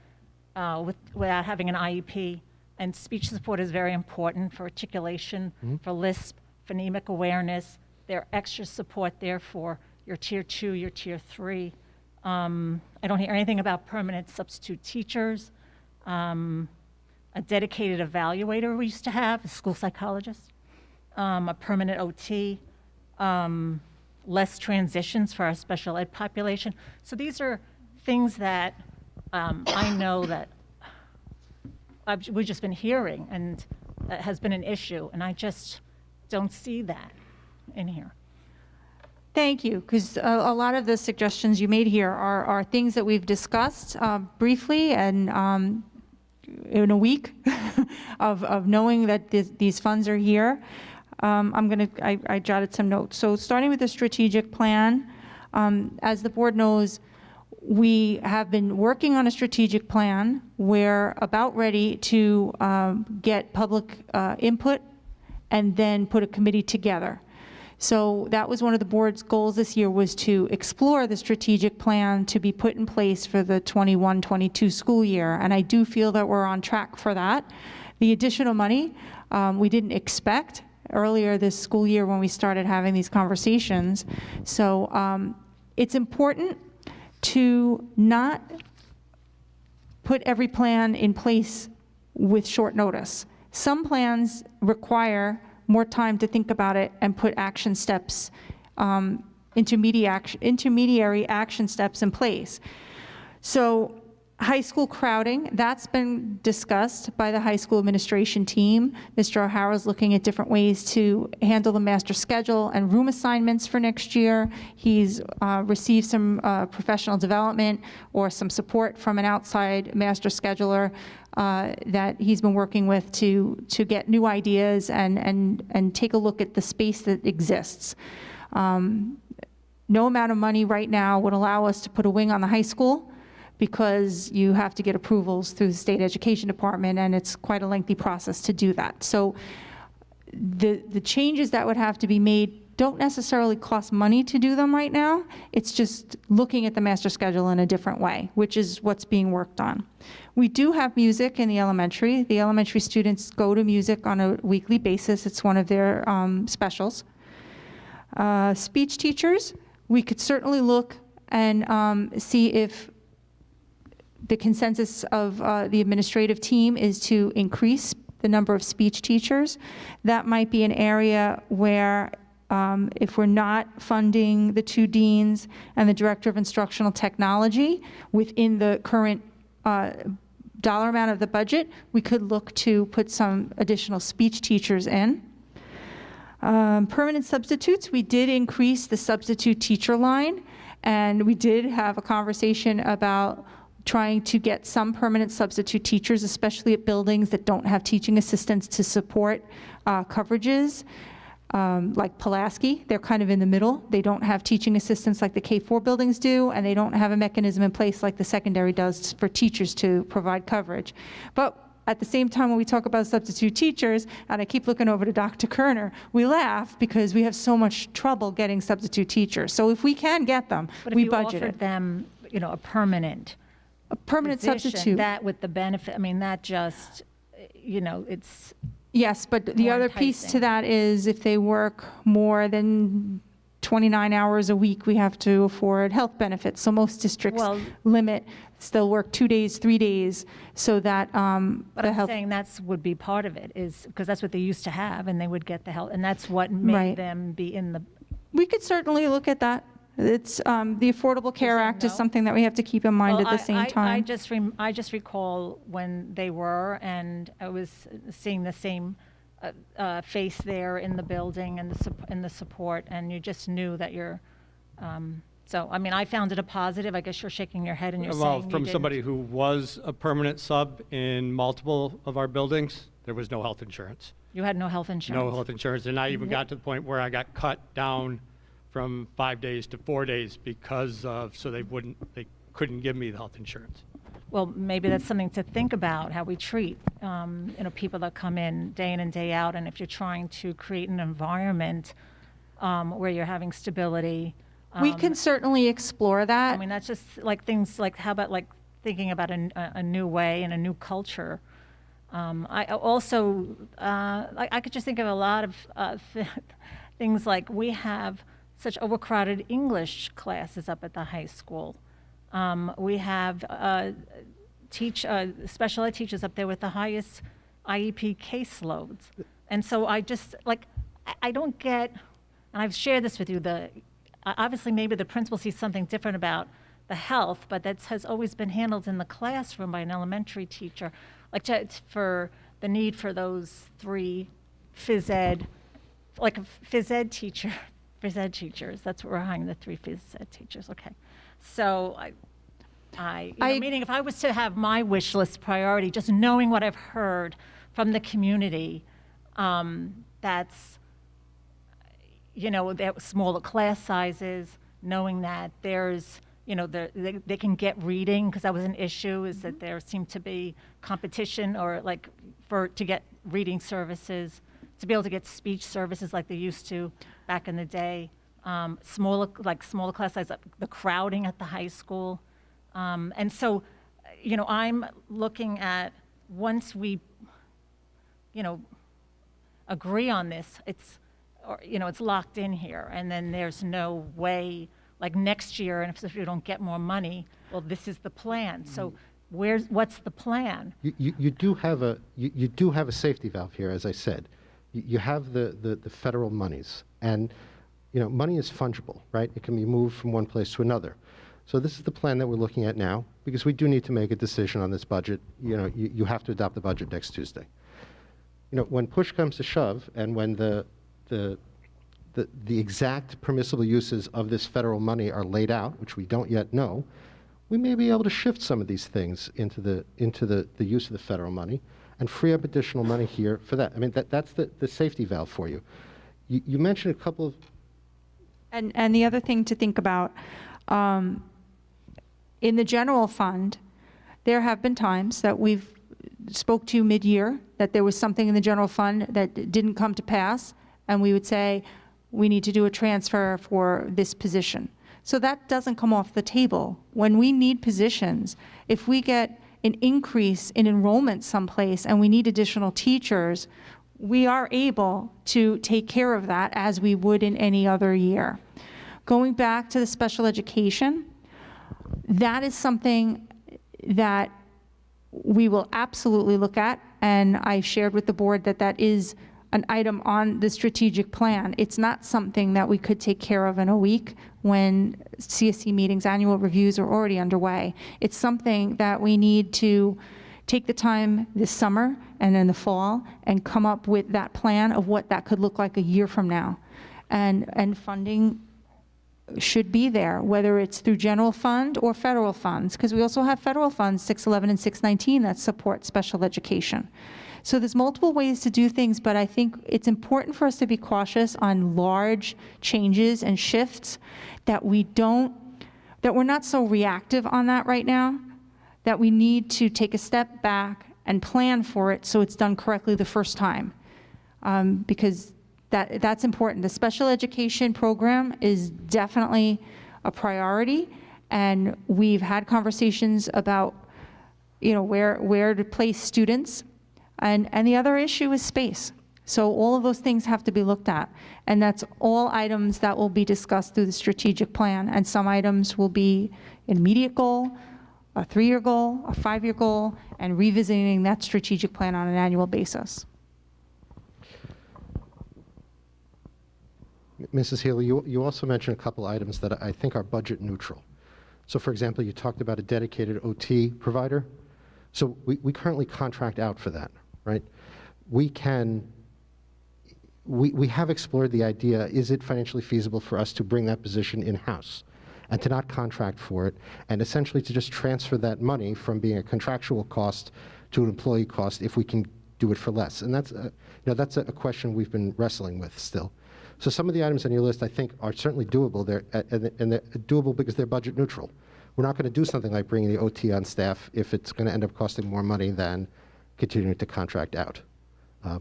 without having an IEP. And speech support is very important for articulation, for lisp, phonemic awareness. There are extra support there for your tier 2, your tier 3. I don't hear anything about permanent substitute teachers. A dedicated evaluator we used to have, a school psychologist, a permanent OT, less transitions for our special ed population. So these are things that I know that we've just been hearing, and that has been an issue, and I just don't see that in here. Thank you, because a lot of the suggestions you made here are things that we've discussed briefly and in a week of knowing that these funds are here. I jotted some notes. So starting with the strategic plan, as the board knows, we have been working on a strategic plan. We're about ready to get public input and then put a committee together. So that was one of the board's goals this year, was to explore the strategic plan to be put in place for the 21-22 school year. And I do feel that we're on track for that. The additional money we didn't expect earlier this school year when we started having these conversations. So it's important to not put every plan in place with short notice. Some plans require more time to think about it and put action steps, intermediary action steps in place. So high school crowding, that's been discussed by the high school administration team. Mr. O'Hara's looking at different ways to handle the master schedule and room assignments for next year. He's received some professional development or some support from an outside master scheduler that he's been working with to get new ideas and take a look at the space that exists. No amount of money right now would allow us to put a wing on the high school, because you have to get approvals through the state education department, and it's quite a lengthy process to do that. So the changes that would have to be made don't necessarily cost money to do them right now. It's just looking at the master schedule in a different way, which is what's being worked on. We do have music in the elementary. The elementary students go to music on a weekly basis. It's one of their specials. Speech teachers, we could certainly look and see if the consensus of the administrative team is to increase the number of speech teachers. That might be an area where if we're not funding the 2 deans and the director of instructional technology within the current dollar amount of the budget, we could look to put some additional speech teachers in. Permanent substitutes, we did increase the substitute teacher line, and we did have a conversation about trying to get some permanent substitute teachers, especially at buildings that don't have teaching assistants to support coverages, like Pulaski. They're kind of in the middle. They don't have teaching assistants like the K-4 buildings do, and they don't have a mechanism in place like the secondary does for teachers to provide coverage. But at the same time, when we talk about substitute teachers, and I keep looking over to Dr. Kerner, we laugh because we have so much trouble getting substitute teachers. So if we can get them, But we if you budget offered it. them, a permanent position, substitute. that with the benefit, I mean, that just, it's, Yes, but the more other piece to enticing. that is if they work more than 29 hours a week, we have to afford health benefits. So most districts Well- limit, they'll work 2 days, 3 days, so that but the I'm health. saying that's would be part of it, is, because that's what they used to have, and they would get the help, and that's what made Right. them be in the, We could certainly look at that. It's, the Affordable Care saying Act is no? something that we have to keep in mind Well, at the same I time. just recall when they were, and I was seeing the same face there in the building and the support, and you just knew that So, I mean, I found it a positive. I guess you're shaking your head and you're Well, saying you from didn't. somebody who was a permanent sub in multiple of our buildings, there was no health insurance. You had no health insurance. No health insurance, and I even got to the point where I got cut down from 5 days to 4 days because of, so they couldn't give me the health insurance. Well, maybe that's something to think about, how we treat, people that come in and day out. And if you're trying to create an environment where you're having stability. We can certainly explore that. I mean, that's just like things like, how about like thinking about a new way and a new culture. I also, I could just think of a lot of things like we have such overcrowded English classes up at the high school. We have special ed teachers up there with the highest IEP caseloads. And so I just, like, I don't get, and I've shared this with you, obviously maybe the principal sees something different about the health, but that has always been handled in the classroom by an elementary teacher, like for the need for those 3 phys ed, like a phys ed teachers. That's what we're hiring, the 3 phys ed teachers. Okay. So meaning if I was to have my wish list priority, just knowing what I've heard from the community, that's, that smaller class sizes, knowing that there's, they can get reading, because that was an issue, is that there seemed to be competition or like to get reading services, to be able to get speech services like they used to back in the day. Smaller class size, the crowding at the high school. And so, I'm looking at, once we, agree on this, it's locked in here, and then there's no way, like next year, and if we don't get more money, well, this is the plan. So what's the plan? You do have a safety valve here, as I said. You have the federal monies, and money is fungible, right? It can be moved from one place to another. So this is the plan that we're looking at now, because we do need to make a decision on this budget. You have to adopt the budget next Tuesday. When push comes to shove, and when the exact permissible uses of this federal money are laid out, which we don't yet know, we may be able to shift some of these things into the use of the federal money and free up additional money here for that. I mean, that's the safety valve for you. You mentioned a couple of... And the other thing to think about, in the general fund, there have been times that we've spoke to mid-year that there was something in the general fund that didn't come to pass, and we would say, we need to do a transfer for this position. So that doesn't come off the table. When we need positions, if we get an increase in enrollment someplace and we need additional teachers, we are able to take care of that as we would in any other year. Going back to the special education, that is something that we will absolutely look at, and I shared with the board that that is an item on the strategic plan. It's not something that we could take care of in a week when CSC meetings, annual reviews are already underway. It's something that we need to take the time this summer and in the fall and come up with that plan of what that could look like a year from now. And funding should be there, whether it's through general fund or federal funds, because we also have federal funds, 611 and 619, that support special education. So there's multiple ways to do things, but I think it's important for us to be cautious on large changes and shifts, that we're not so reactive on that right now, that we need to take a step back and plan for it so it's done correctly the first time, because that's important. The special education program is definitely a priority, and we've had conversations about, where to place students, and the other issue is space. So all of those things have to be looked at, and that's all items that will be discussed through the strategic plan, and some items will be an immediate goal, a 3-year goal, a 5-year goal, and revisiting that strategic plan on an annual basis. Mrs. Healy, you also mentioned a couple items that I think are budget neutral. So for example, you talked about a dedicated OT provider. So we currently contract out for that, right? We have explored the idea, is it financially feasible for us to bring that position in-house? and to not contract for it, and essentially to just transfer that money from being a contractual cost to an employee cost if we can do it for less. And that's, that's a question we've been wrestling with still. So some of the items on your list, I think, are certainly doable. And they're doable because they're budget neutral. We're not going to do something like bringing the OT on staff if it's going to end up costing more money than continuing to contract out.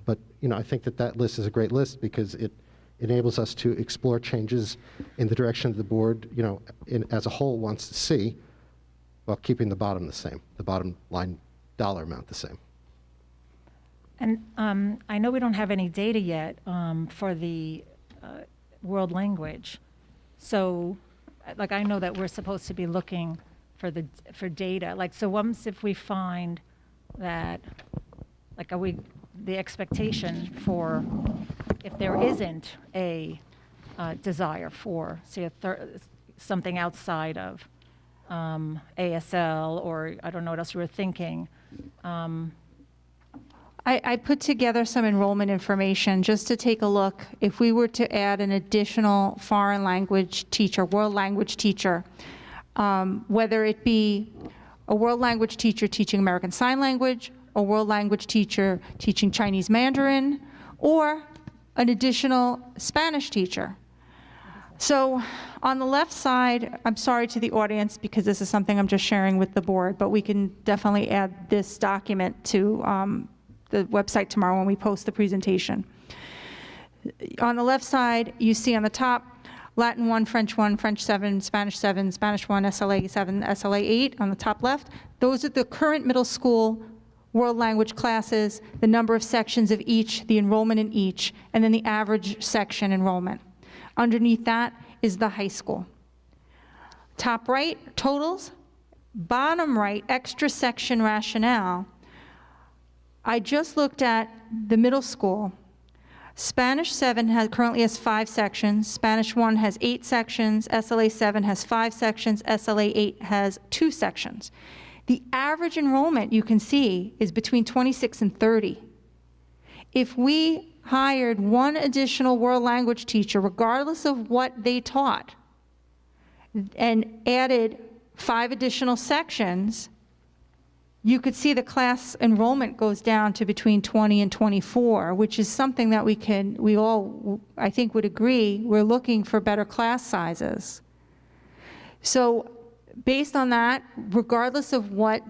But I think that list is a great list because it enables us to explore changes in the direction that the board, as a whole wants to see, while keeping the bottom the same, the bottom line dollar amount the same. And I know we don't have any data yet for the world language. So, like, I know that we're supposed to be looking for data. Like, so once if we find that, like, the expectation for if there isn't a desire for, say, something outside of ASL, or I don't know what else you were thinking. I put together some enrollment information just to take a look. If we were to add an additional foreign language teacher, world language teacher, whether it be a world language teacher teaching American Sign Language, a world language teacher teaching Chinese Mandarin, or an additional Spanish teacher. So on the left side, I'm sorry to the audience because this is something I'm just sharing with the board, but we can definitely add this document to the website tomorrow when we post the presentation. On the left side, you see on the top, Latin 1, French 7, Spanish 7, Spanish 1, SLA 7, SLA 8 on the top left. Those are the current middle school world language classes, the number of sections of each, the enrollment in each, and then the average section enrollment. Underneath that is the high school. Top right, totals. Bottom right, extra section rationale. I just looked at the middle school. Spanish 7 currently has 5 sections. Spanish 1 has 8 sections. SLA 7 has 5 sections. SLA 8 has 2 sections. The average enrollment, you can see, is between 26 and 30. If we hired one additional world language teacher, regardless of what they taught, and added 5 additional sections, you could see the class enrollment goes down to between 20 and 24, which is something that we all, I think, would agree. We're looking for better class sizes. So based on that, regardless of what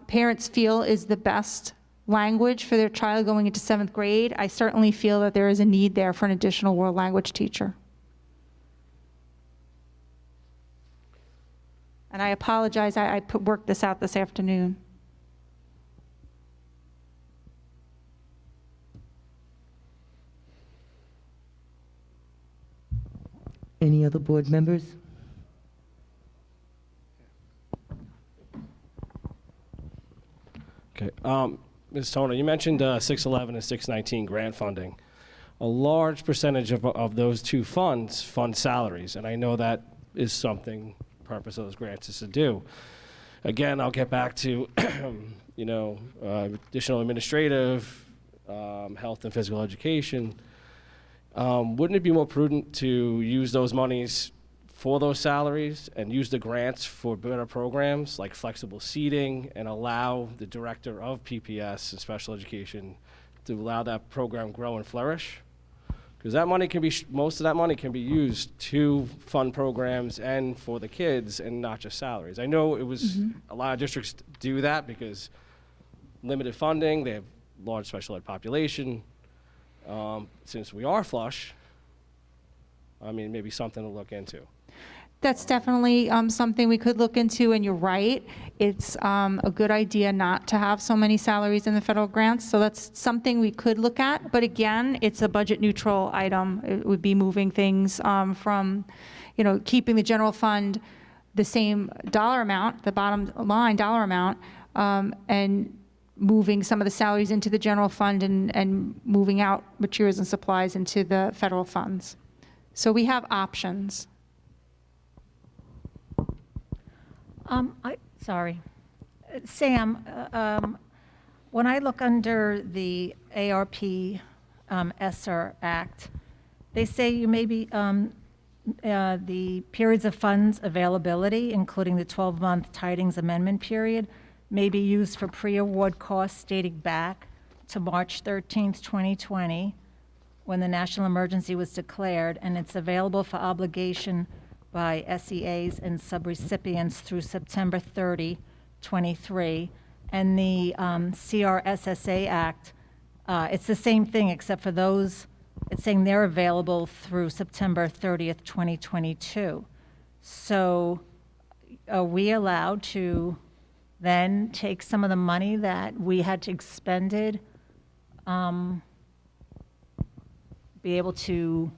parents feel is the best language for their child going into 7th grade, I certainly feel that there is a need there for an additional world language teacher. And I apologize, I worked this out this afternoon. Any other board members? Okay. Ms. Toner, you mentioned 611 and 619 grant funding. A large percentage of those two funds fund salaries, and I know that is something purpose of those grants is to do. Again, I'll get back to, additional administrative, health and physical education. Wouldn't it be more prudent to use those monies for those salaries and use the grants for better programs like flexible seating and allow the director of PPS and special education to allow that program grow and flourish? Because that money can be, most of that money can be used to fund programs and for the kids and not just salaries. I know it was, a lot of districts do that because limited funding, they have large special ed population. Since we are flush, I mean, maybe something to look into. That's definitely something we could look into, and you're right. It's a good idea not to have so many salaries in the federal grants, so that's something we could look at. But again, it's a budget neutral item. It would be moving things from, keeping the general fund the same dollar amount, the bottom line dollar amount, and moving some of the salaries into the general fund and moving out materials and supplies into the federal funds. So we have options. Sorry. Sam, when I look under the ARP ESSER Act, they say you may be the periods of funds availability, including the 12-month tidings amendment period, may be used for pre-award costs dating back to March 13th, 2020, when the national emergency was declared, and it's available for obligation by SEAs and subrecipients through September 30, 23. And the CRSSA Act, it's the same thing, except for those, it's saying they're available through September 30th, 2022. So are we allowed to then take some of the money that we had expended, be able to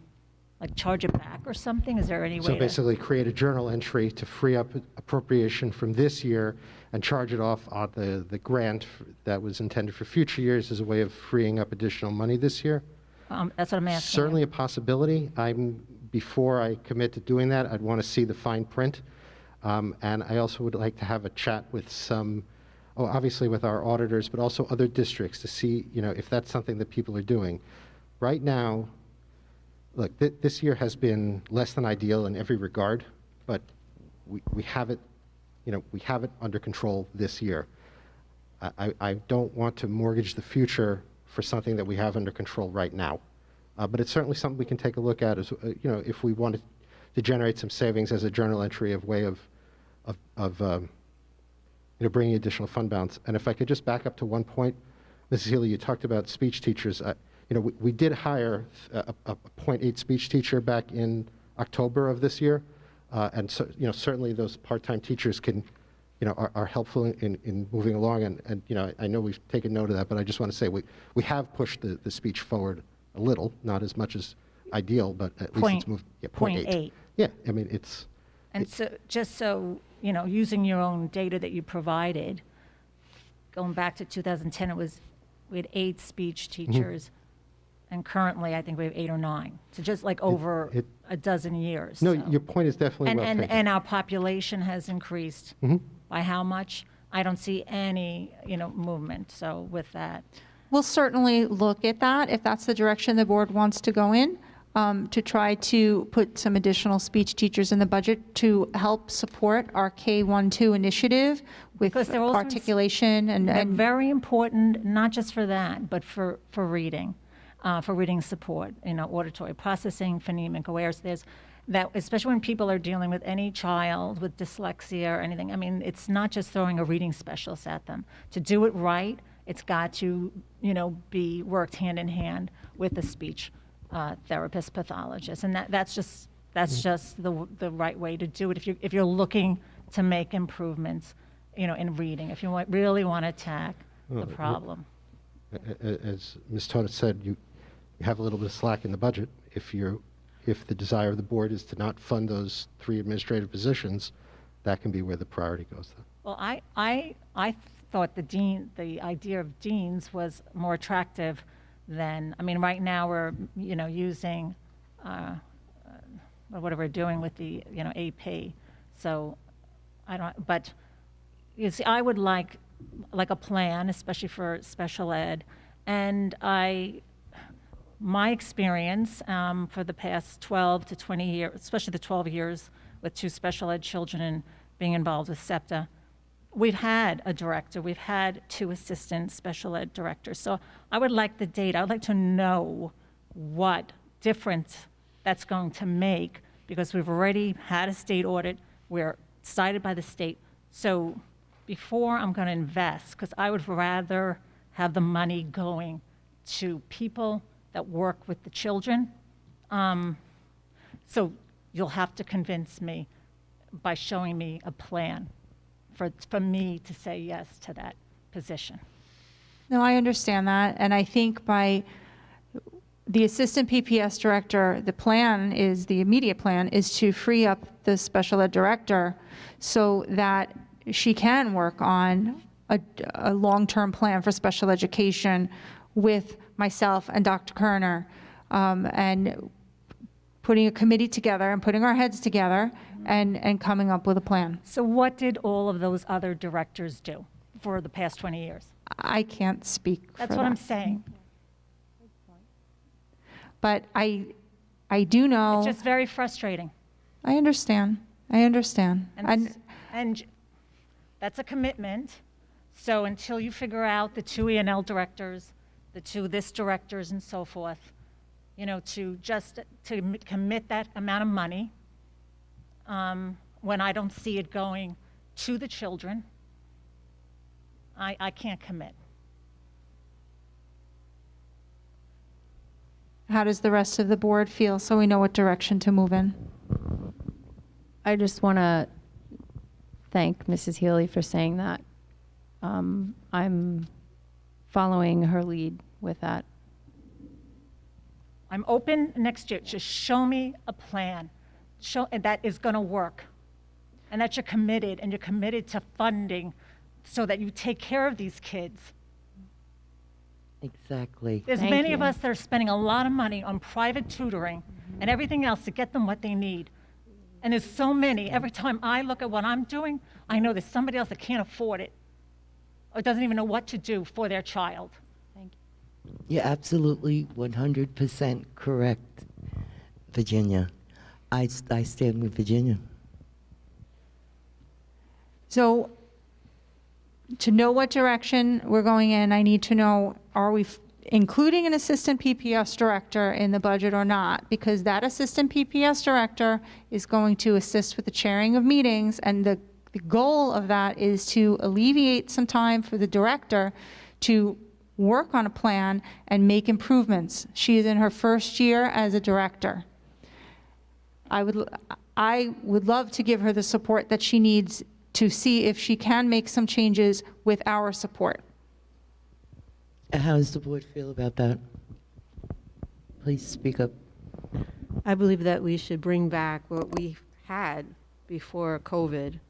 like charge it back or something? Is there any way So to? basically create a journal entry to free up appropriation from this year and charge it off on the grant that was intended for future years as a way of freeing up additional money this year? That's what I'm asking. Certainly a possibility. Before I commit to doing that, I'd want to see the fine print. And I also would like to have a chat with obviously with our auditors, but also other districts to see, if that's something that people are doing. Right now, look, this year has been less than ideal in every regard, but we have it, we have it under control this year. I don't want to mortgage the future for something that we have under control right now. But it's certainly something we can take a look at as, if we wanted to generate some savings as a journal entry of way of bringing additional fund balance. And if I could just back up to one point, Mrs. Healy, you talked about speech teachers. We did hire a 0.8 speech teacher back in October of this year. And so, certainly those part-time teachers can, are helpful in moving along. And I know we've taken note of that, but I just want to say we have pushed the speech forward a little, not as much as ideal, but at least it's moved. Yeah, 0.8. Yeah, I mean, it's. And so, just so, using your own data that you provided, going back to 2010, we had 8 speech teachers, and currently I think we have 8 or 9. So just like over a dozen years. No, so. your point is definitely well taken. And our population has increased by how much? I don't see any, movement, so with that. We'll certainly look at that if that's the direction the board wants to go in, to try to put some additional speech teachers in the budget to help support our K-1-2 initiative with Because they're also articulation They're and very important, not just for that, but for reading support, auditory processing, phonemic awareness. There's that, especially when people are dealing with any child with dyslexia or anything. I mean, it's not just throwing a reading specialist at them. To do it right, it's got to, be worked hand in hand with the speech therapist, pathologist, and that's just the right way to do it. If you're looking to make improvements, in reading, if you really want to attack the problem. As Ms. Toda said, you have a little bit of slack in the budget. If the desire of the board is to not fund those 3 administrative positions, that can be where the priority goes. Well, I thought the idea of deans was more attractive than, right now we're, using what we're doing with the, AP. So but you see, I would like a plan, especially for special ed. And my experience for the past 12 to 20 years, especially the 12 years with 2 special ed children and being involved with SEPTA, we've had a director, we've had 2 assistant special ed directors. So I would like the data. I would like to know what difference that's going to make, because we've already had a state audit. We're cited by the state. So before I'm going to invest, because I would rather have the money going to people that work with the children. So you'll have to convince me by showing me a plan for me to say yes to that position. no, I understand that. And I think by the assistant PPS director, the immediate plan is to free up the special ed director so that she can work on a long-term plan for special education with myself and Dr. Kerner, and putting a committee together and putting our heads together and coming up with a plan. So what did all of those other directors do for the past 20 years? I can't speak for That's what I'm that. saying. But I do know. It's just very frustrating. I understand. I understand. And that's a commitment. So until you figure out the two E&L directors, the two this directors and so forth, to commit that amount of money, when I don't see it going to the children, I can't commit. How does the rest of the board feel, so we know what direction to move in? I just want to thank Mrs. Healy for saying that. I'm following her lead with that. I'm open next year. Just show me a plan that is going to work, and that you're committed to funding so that you take care of these kids. Exactly. There's Thank many you. of us that are spending a lot of money on private tutoring and everything else to get them what they need. And there's so many. Every time I look at what I'm doing, I know there's somebody else that can't afford it or doesn't even know what to do for their child. Thank you. You're absolutely 100% correct, Virginia. I stand with Virginia. So to know what direction we're going in, I need to know, are we including an assistant PPS director in the budget or not? Because that assistant PPS director is going to assist with the chairing of meetings, and the goal of that is to alleviate some time for the director to work on a plan and make improvements. She is in her first year as a director. I would love to give her the support that she needs to see if she can make some changes with our support. How does the board feel about that? Please speak up. I believe that we should bring back what we had before COVID,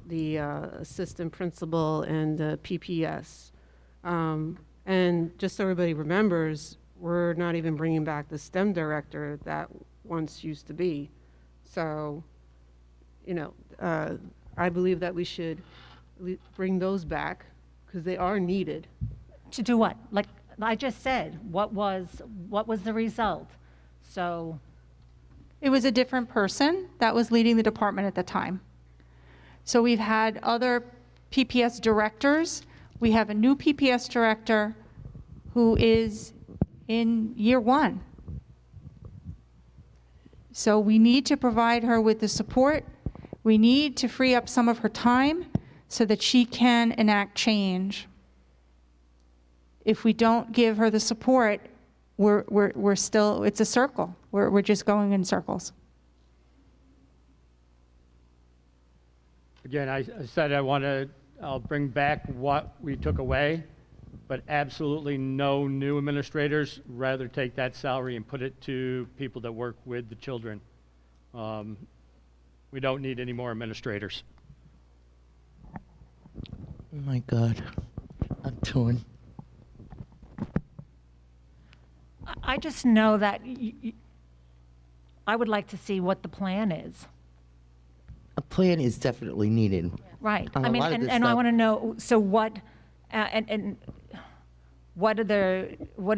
the assistant principal and the PPS. And just so everybody remembers, we're not even bringing back the STEM director that once used to be. So, I believe that we should bring those back because they are needed. To do what? Like I just said, what was the result? So It was a different person that was leading the department at the time. So we've had other PPS directors. We have a new PPS director who is in year one. So we need to provide her with the support. We need to free up some of her time so that she can enact change. If we don't give her the support, we're still, it's a circle. We're just going in circles. Again, I said I'll bring back what we took away, but absolutely no new administrators. Rather take that salary and put it to people that work with the children. We don't need any more administrators. Oh my God, I'm torn. I just know that I would like to see what the plan is. A plan is definitely needed. Right. On I a mean, lot of this and I stuff. want to know, so what, and what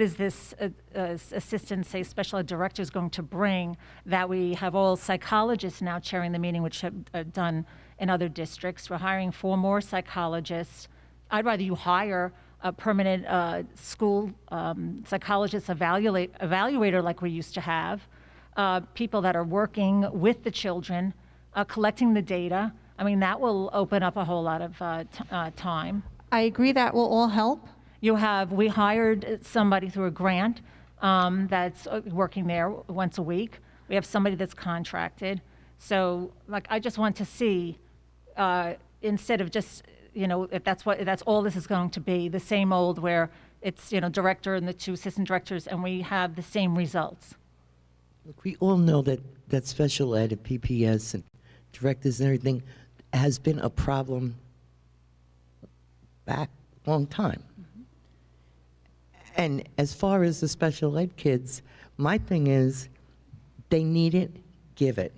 is this assistant, say, special ed director is going to bring that we have all psychologists now chairing the meeting, which have done in other districts. We're hiring 4 more psychologists. I'd rather you hire a permanent school psychologist evaluator like we used to have, people that are working with the children, collecting the data. I mean, that will open up a whole lot of time. I agree that will all help. We hired somebody through a grant that's working there once a week. We have somebody that's contracted. So, like, I just want to see, instead of just, if that's all this is going to be, the same old where it's, director and the 2 assistant directors, and we have the same results. Look, we all know that special ed and PPS and directors and everything has been a problem back a long time. And as far as the special ed kids, my thing is, they need it, give it.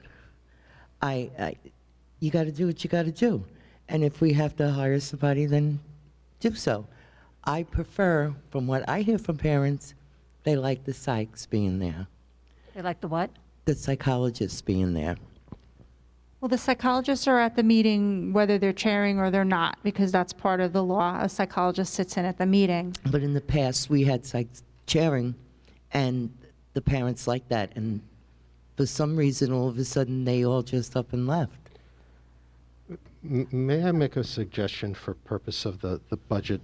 You got to do what you got to do. And if we have to hire somebody, then do so. I prefer, from what I hear from parents, they like the psychs being there, They like the what? the psychologists being there. Well, the psychologists are at the meeting whether they're chairing or they're not, because that's part of the law. A psychologist sits in at the meeting. But in the past, we had chairing, and the parents liked that, and for some reason, all of a sudden, they all just up and left. May I make a suggestion for purpose of the budget?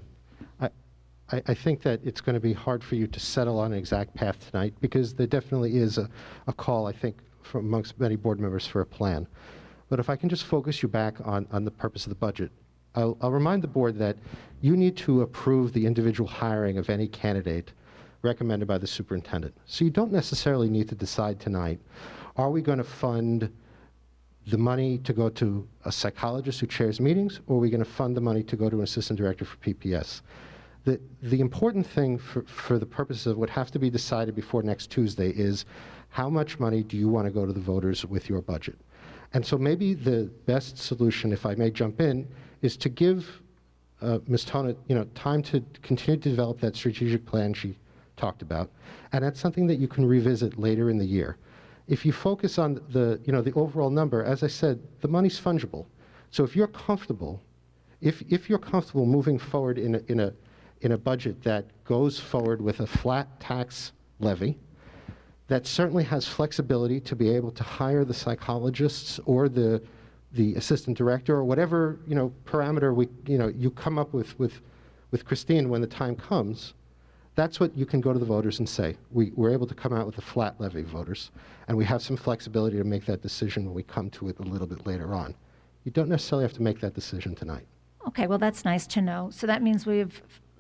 I think that it's going to be hard for you to settle on an exact path tonight, because there definitely is a call, I think, from amongst many board members for a plan. But if I can just focus you back on the purpose of the budget, I'll remind the board that you need to approve the individual hiring of any candidate recommended by the superintendent. So you don't necessarily need to decide tonight, are we going to fund the money to go to a psychologist who chairs meetings, or are we going to fund the money to go to an assistant director for PPS? The important thing for the purposes of what has to be decided before next Tuesday is how much money do you want to go to the voters with your budget? And so maybe the best solution, if I may jump in, is to give Ms. Tona, time to continue to develop that strategic plan she talked about, and that's something that you can revisit later in the year. If you focus on the overall number, as I said, the money's fungible. So if you're comfortable, if you're comfortable moving forward in a budget that goes forward with a flat tax levy, that certainly has flexibility to be able to hire the psychologists or the assistant director or whatever parameter you come up with Christine when the time comes. That's what you can go to the voters and say. We're able to come out with a flat levy, voters, and we have some flexibility to make that decision when we come to it a little bit later on. You don't necessarily have to make that decision tonight. Okay, well, that's nice to know. So that means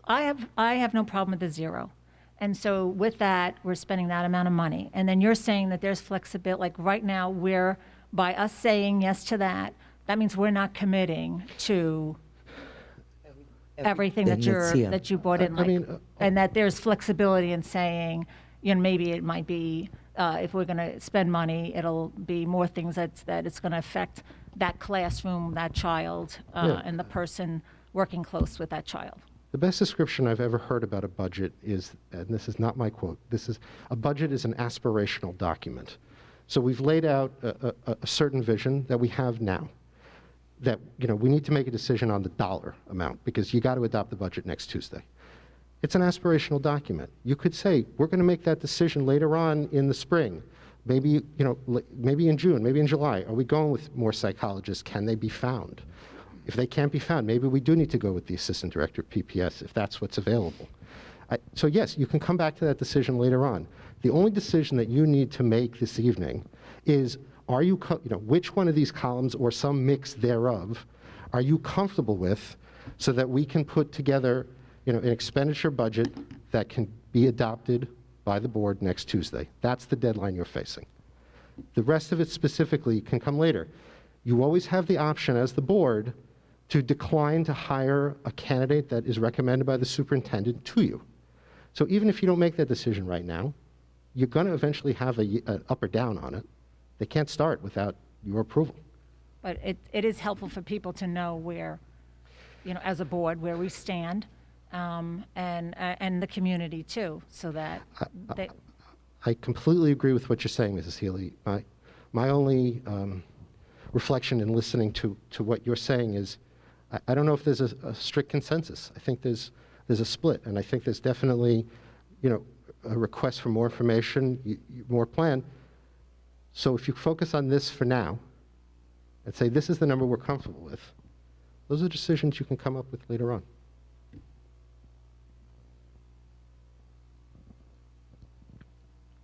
I have no problem with the zero. And so with that, we're spending that amount of money. And then you're saying that there's flexibility, like right now, by us saying yes to that, that means we're not committing to everything that you brought in, and that there's flexibility in saying, maybe it might be, if we're going to spend money, it'll be more things that it's going to affect that classroom, that child, and the person working close with that child. The best description I've ever heard about a budget is, and this is not my quote, a budget is an aspirational document. So we've laid out a certain vision that we have now, that we need to make a decision on the dollar amount, because you got to adopt the budget next Tuesday. It's an aspirational document. You could say, we're going to make that decision later on in the spring, maybe in June, maybe in July. Are we going with more psychologists? Can they be found? If they can't be found, maybe we do need to go with the assistant director of PPS if that's what's available. So yes, you can come back to that decision later on. The only decision that you need to make this evening is, are you, which one of these columns or some mix thereof are you comfortable with, so that we can put together an expenditure budget that can be adopted by the board next Tuesday. That's the deadline you're facing. The rest of it specifically can come later. You always have the option as the board to decline to hire a candidate that is recommended by the superintendent to you. So even if you don't make that decision right now, you're going to eventually have an up or down on it. They can't start without your approval. But it is helpful for people to know where, as a board, where we stand, and the community too, so that they... I completely agree with what you're saying, Mrs. Healy. My only reflection in listening to what you're saying is, I don't know if there's a strict consensus. I think there's a split, and I think there's definitely, a request for more information, more plan. So if you focus on this for now, and say this is the number we're comfortable with, those are decisions you can come up with later on.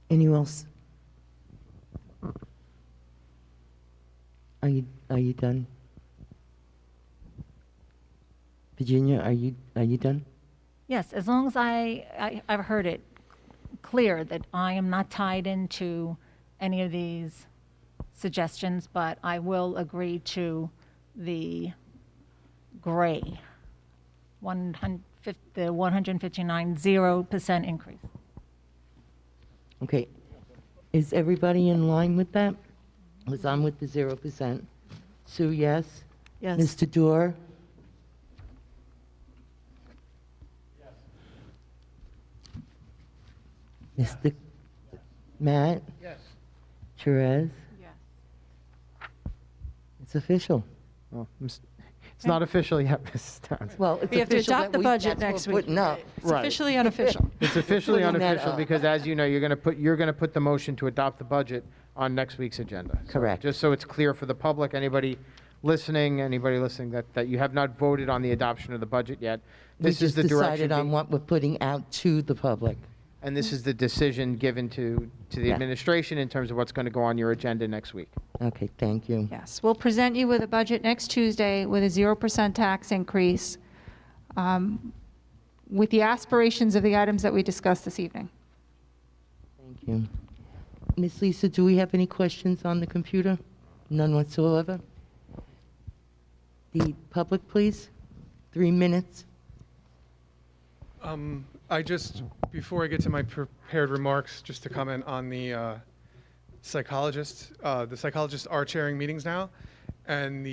Anyone else? Are you done? Virginia, are you done? Yes, as long as I've heard it clear that I am not tied into any of these suggestions, but I will agree to the gray, the 159, 0% increase. Okay. Is everybody in line with that? Was I'm with the 0%. Sue, yes? Yes. Mr. Dorr? Yes. Mr. Matt? Yes. Therese? Yes. It's official. Well, it's not official yet, Mrs. Townsend. Well, it's We have to official adopt that the budget that's what next we're week. putting up. It's Right. officially unofficial. It's officially Putting that unofficial up. because, as you know, you're going to put the motion to adopt the budget on next week's agenda. So Correct. just so it's clear for the public, anybody listening that you have not voted on the adoption of the budget yet. This We is just the direction, decided on what we're putting out to the public. and this is the decision given to the Yeah. administration in terms of what's going to go on your agenda next week. Okay, thank you. Yes, we'll present you with a budget next Tuesday with a 0% tax increase, with the aspirations of the items that we discussed this evening. Thank you. Ms. Lisa, do we have any questions on the computer? None whatsoever? The public, please. 3 minutes. Before I get to my prepared remarks, just to comment on the psychologists. The psychologists are chairing meetings now, and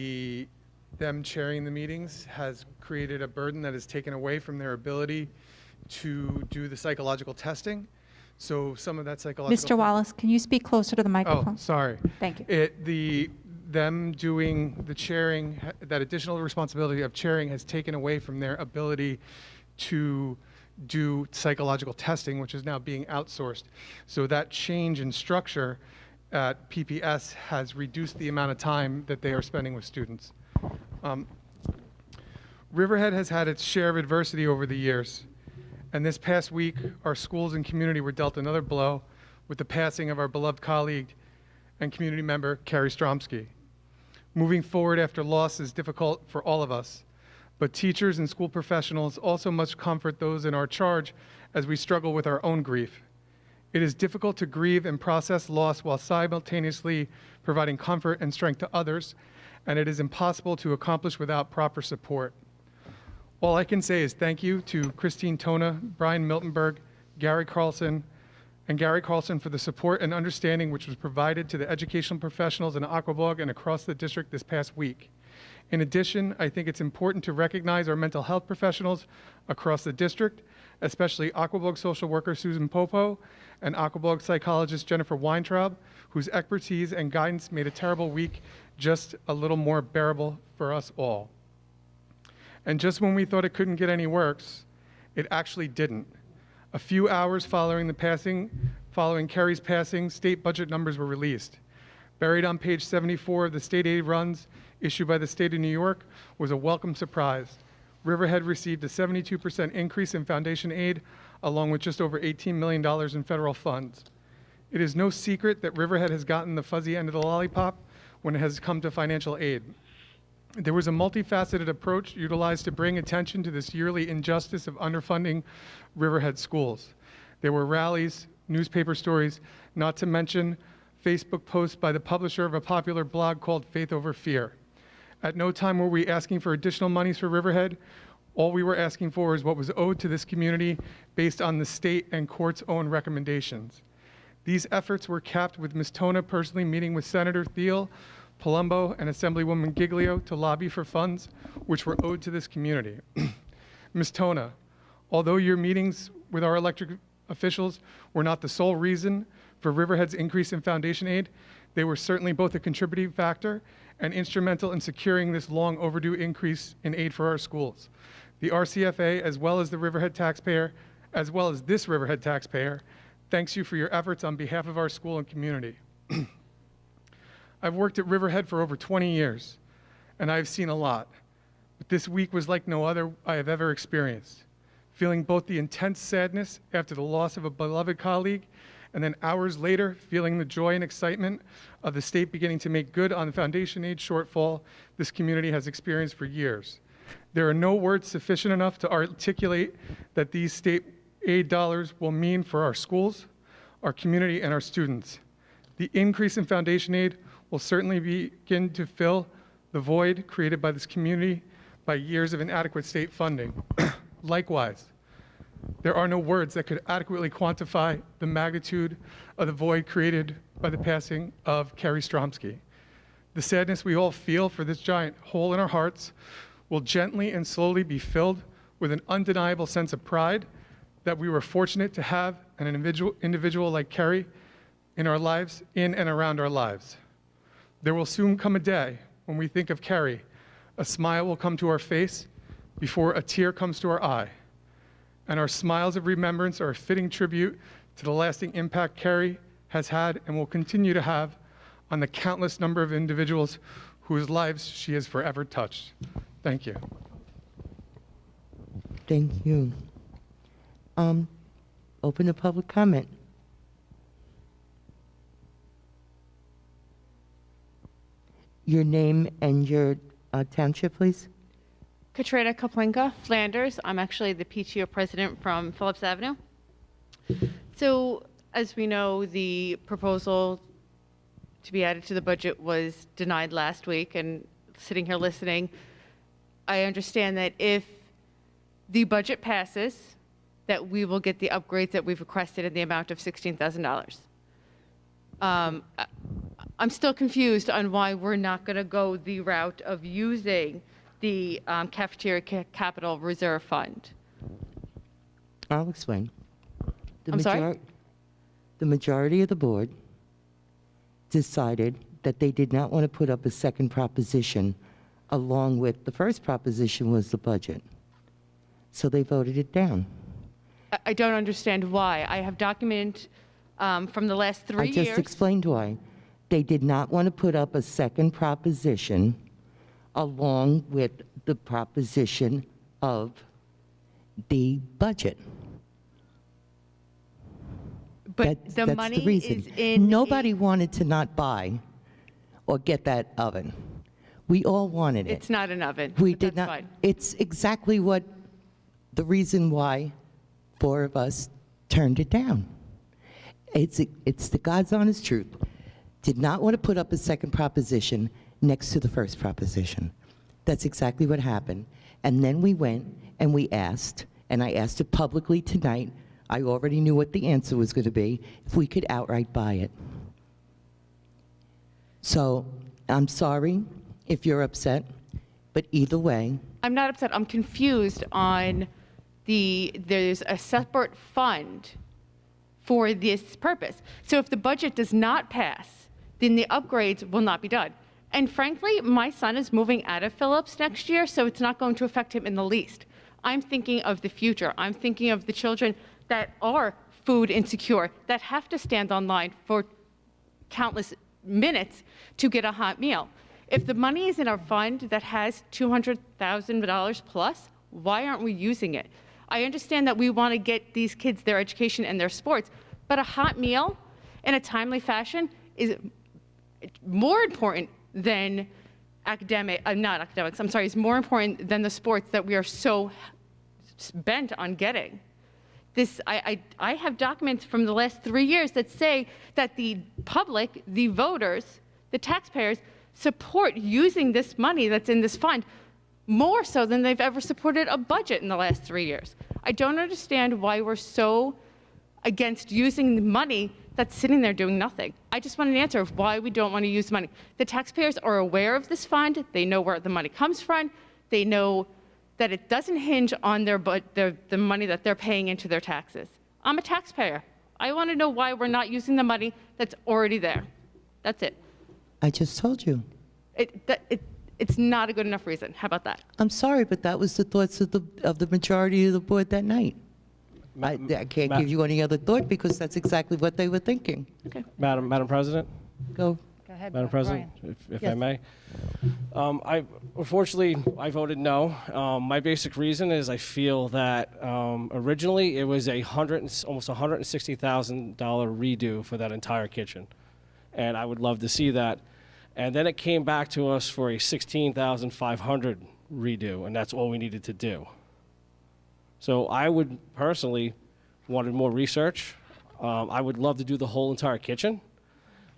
them chairing the meetings has created a burden that is taken away from their ability to do the psychological testing. So some of that psychological... Mr. Wallace, can you speak closer to the Oh, microphone? sorry. Thank you. Them doing the chairing, that additional responsibility of chairing has taken away from their ability to do psychological testing, which is now being outsourced. So that change in structure at PPS has reduced the amount of time that they are spending with students. Riverhead has had its share of adversity over the years. And this past week, our schools and community were dealt another blow with the passing of our beloved colleague and community member, Carrie Stromsky. Moving forward after loss is difficult for all of us, but teachers and school professionals also must comfort those in our charge as we struggle with our own grief. It is difficult to grieve and process loss while simultaneously providing comfort and strength to others, and it is impossible to accomplish without proper support. All I can say is thank you to Christine Tona, Brian Miltenberg, Gary Carlson for the support and understanding which was provided to the educational professionals in Aquebogue and across the district this past week. In addition, I think it's important to recognize our mental health professionals across the district, especially Aquebogue social worker Susan Popo and Aquebogue psychologist Jennifer Weintraub, whose expertise and guidance made a terrible week just a little more bearable for us all. And just when we thought it couldn't get any worse, it actually didn't. A few hours following Carrie's passing, state budget numbers were released. Buried on page 74 of the state aid runs issued by the state of New York was a welcome surprise. Riverhead received a 72% increase in foundation aid, along with just over $18 million in federal funds. It is no secret that Riverhead has gotten the fuzzy end of the lollipop when it has come to financial aid. There was a multifaceted approach utilized to bring attention to this yearly injustice of underfunding Riverhead schools. There were rallies, newspaper stories, not to mention Facebook posts by the publisher of a popular blog called Faith Over Fear. At no time were we asking for additional monies for Riverhead. All we were asking for is what was owed to this community based on the state and court's own recommendations. These efforts were capped with Ms. Tona personally meeting with Senator Thiel, Palumbo, and Assemblywoman Giglio to lobby for funds which were owed to this community. Ms. Tona, although your meetings with our elected officials were not the sole reason for Riverhead's increase in foundation aid, they were certainly both a contributing factor and instrumental in securing this long overdue increase in aid for our schools. The RCFA, as well as this Riverhead taxpayer, thanks you for your efforts on behalf of our school and community. I've worked at Riverhead for over 20 years, and I've seen a lot. But this week was like no other I have ever experienced. Feeling both the intense sadness after the loss of a beloved colleague, and then hours later, feeling the joy and excitement of the state beginning to make good on the foundation aid shortfall this community has experienced for years. There are no words sufficient enough to articulate that these state aid dollars will mean for our schools, our community, and our students. The increase in foundation aid will certainly begin to fill the void created by this community by years of inadequate state funding. Likewise, there are no words that could adequately quantify the magnitude of the void created by the passing of Carrie Stromsky. The sadness we all feel for this giant hole in our hearts will gently and slowly be filled with an undeniable sense of pride that we were fortunate to have an individual like Carrie in our lives, in and around our lives. There will soon come a day when we think of Carrie, a smile will come to our face before a tear comes to our eye. And our smiles of remembrance are a fitting tribute to the lasting impact Carrie has had and will continue to have on the countless number of individuals whose lives she has forever touched. Thank you. Thank you. Open to public comment. Your name and your township, please. Katrina Kaplinka, Flanders. I'm actually the PTO president from Phillips Avenue. So, as we know, the proposal to be added to the budget was denied last week, and sitting here listening, I understand that if the budget passes, that we will get the upgrades that we've requested in the amount of $16,000. I'm still confused on why we're not going to go the route of using the cafeteria capital reserve fund. I'll explain. I'm sorry? The majority of the board decided that they did not want to put up a second proposition along with the first proposition was the budget. So they voted it down. I don't understand why. I have document from the last 3 years. I just explained why. They did not want to put up a second proposition along with the proposition of the budget. But the That's money the reason. is in. Nobody wanted to not buy or get that oven. We all wanted it. It's not an oven. We but did that's not. fine. It's exactly what the reason why 4 of us turned it down. It's the God's honest truth. Did not want to put up a second proposition next to the first proposition. That's exactly what happened. And then we went and we asked, and I asked it publicly tonight. I already knew what the answer was going to be, if we could outright buy it. So I'm sorry if you're upset, but either way, I'm not upset. I'm confused on there's a separate fund for this purpose. So if the budget does not pass, then the upgrades will not be done. And frankly, my son is moving out of Phillips next year, so it's not going to affect him in the least. I'm thinking of the future. I'm thinking of the children that are food insecure, that have to stand online for countless minutes to get a hot meal. If the money is in our fund that has $200,000 plus, why aren't we using it? I understand that we want to get these kids their education and their sports, but a hot meal in a timely fashion is more important than not academics, I'm sorry, is more important than the sports that we are so bent on getting. I have documents from the last 3 years that say that the public, the voters, the taxpayers, support using this money that's in this fund more so than they've ever supported a budget in the last 3 years. I don't understand why we're so against using the money that's sitting there doing nothing. I just want an answer of why we don't want to use the money. The taxpayers are aware of this fund. They know where the money comes from. They know that it doesn't hinge on the money that they're paying into their taxes. I'm a taxpayer. I want to know why we're not using the money that's already there. That's it. I just told you. It's not a good enough reason. How about that? I'm sorry, but that was the thoughts of the majority of the board that night. I can't give you any other thought because that's exactly what they were thinking. Okay. Madam President? Go. Go ahead, Madam President, if I Yes. may. Unfortunately, I voted no. My basic reason is I feel that originally it was almost $160,000 redo for that entire kitchen. And I would love to see that. And then it came back to us for a $16,500 redo, and that's all we needed to do. So I would personally wanted more research. I would love to do the whole entire kitchen.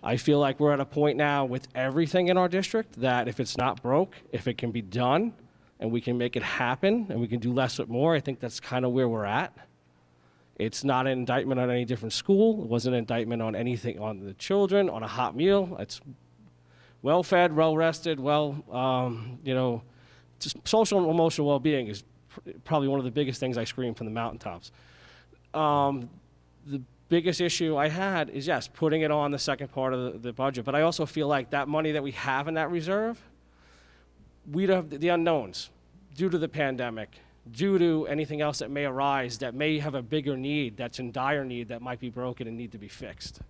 I feel like we're at a point now with everything in our district that if it's not broke, if it can be done and we can make it happen and we can do less with more, I think that's kind of where we're at. It's not an indictment on any different school. It wasn't an indictment on anything on the children, on a hot meal. It's well-fed, well-rested, just social and emotional well-being is probably one of the biggest things I scream from the mountaintops. The biggest issue I had is, yes, putting it on the second part of the budget, but I also feel like that money that we have in that reserve we have the unknowns due to the pandemic, due to anything else that may arise that may have a bigger need, that's in dire need, that might be broken and need to be fixed.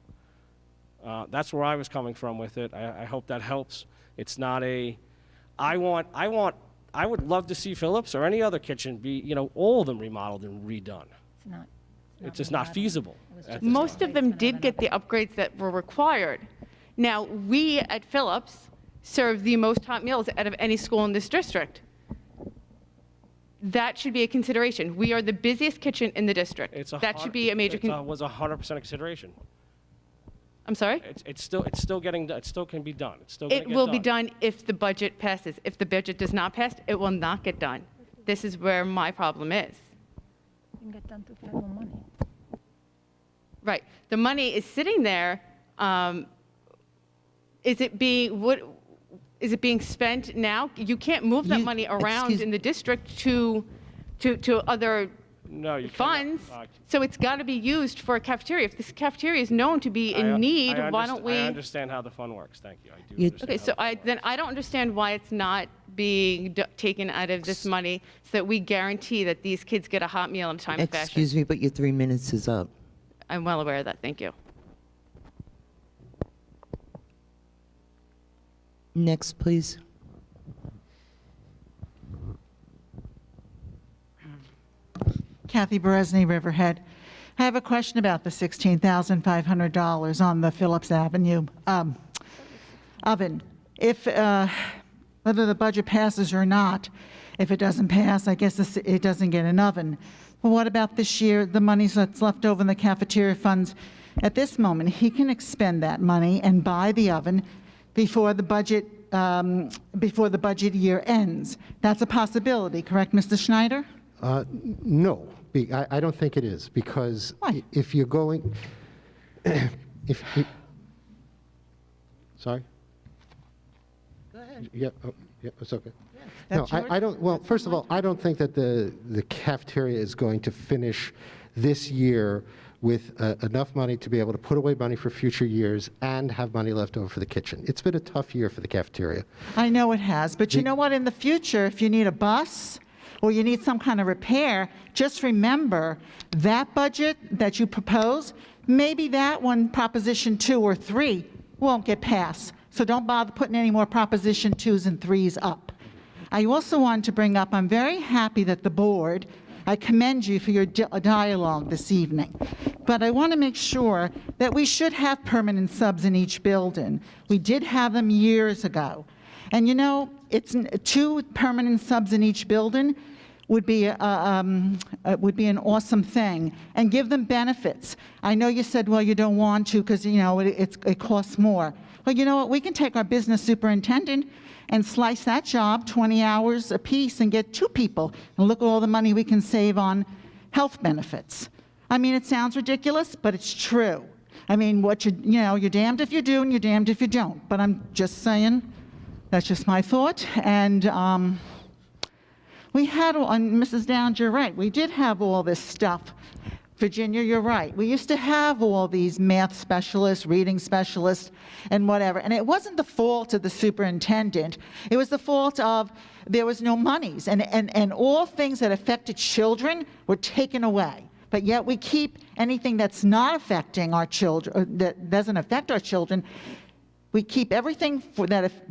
That's where I was coming from with it. I hope that helps. It's not a, I would love to see Phillips or any other kitchen be, all of them remodeled and redone. It's just not feasible. Most of them did get the upgrades that were required. Now, we at Phillips serve the most hot meals out of any school in this district. That should be a consideration. We are the busiest kitchen in the district. That should be a major. It was 100% consideration. I'm sorry? It's still can be done. It's still gonna It get will be done if the budget passes. If the budget does not pass, it will not get done. This is where my problem is. You can get done through federal money. Right. The money is sitting there. Is it being spent now? You can't move that money around in the district to other funds. So it's got to be used for a cafeteria. If this cafeteria is known to be in need, why don't we? I understand how the fund works. Thank you. I do understand. Okay, so I don't understand why it's not being taken out of this money so that we guarantee that these kids get a hot meal in a timely fashion. Excuse me, but your 3 minutes is up. I'm well aware of that. Thank you. Next, please. Kathy Beresny, Riverhead. I have a question about the $16,500 on the Phillips Avenue oven. If whether the budget passes or not, if it doesn't pass, I guess it doesn't get an oven. But what about this year, the money that's left over in the cafeteria funds? At this moment, he can expend that money and buy the oven before the budget year ends. That's a possibility, correct, Mr. Schneider? No, I don't think it is, because Why? if you're going, sorry? Go ahead. Yeah, it's okay. Yeah, No, that's yours. I don't, well, first of all, I don't think that the cafeteria is going to finish this year with enough money to be able to put away money for future years and have money left over for the kitchen. It's been a tough year for the cafeteria. I know it has, but you know what? In the future, if you need a bus or you need some kind of repair, just remember that budget that you propose, maybe that one, Proposition 2 or 3, won't get passed. So don't bother putting any more Proposition 2s and 3s up. I also want to bring up, I'm very happy that the board, I commend you for your dialogue this evening, but I want to make sure that we should have permanent subs in each building. We did have them years ago. And it's 2 permanent subs in each building would be an awesome thing, and give them benefits. I know you said, well, you don't want to because it costs more. Well, you know what? We can take our business superintendent and slice that job 20 hours apiece and get 2 people, and look at all the money we can save on health benefits. I mean, it sounds ridiculous, but it's true. I mean, you're damned if you do and you're damned if you don't. But I'm just saying, that's just my thought. And we had, Mrs. Downs, you're right, we did have all this stuff. Virginia, you're right. We used to have all these math specialists, reading specialists, and whatever. And it wasn't the fault of the superintendent. It was the fault of there was no monies. And all things that affected children were taken away. But yet we keep anything that's not affecting our children, that doesn't affect our children, we keep everything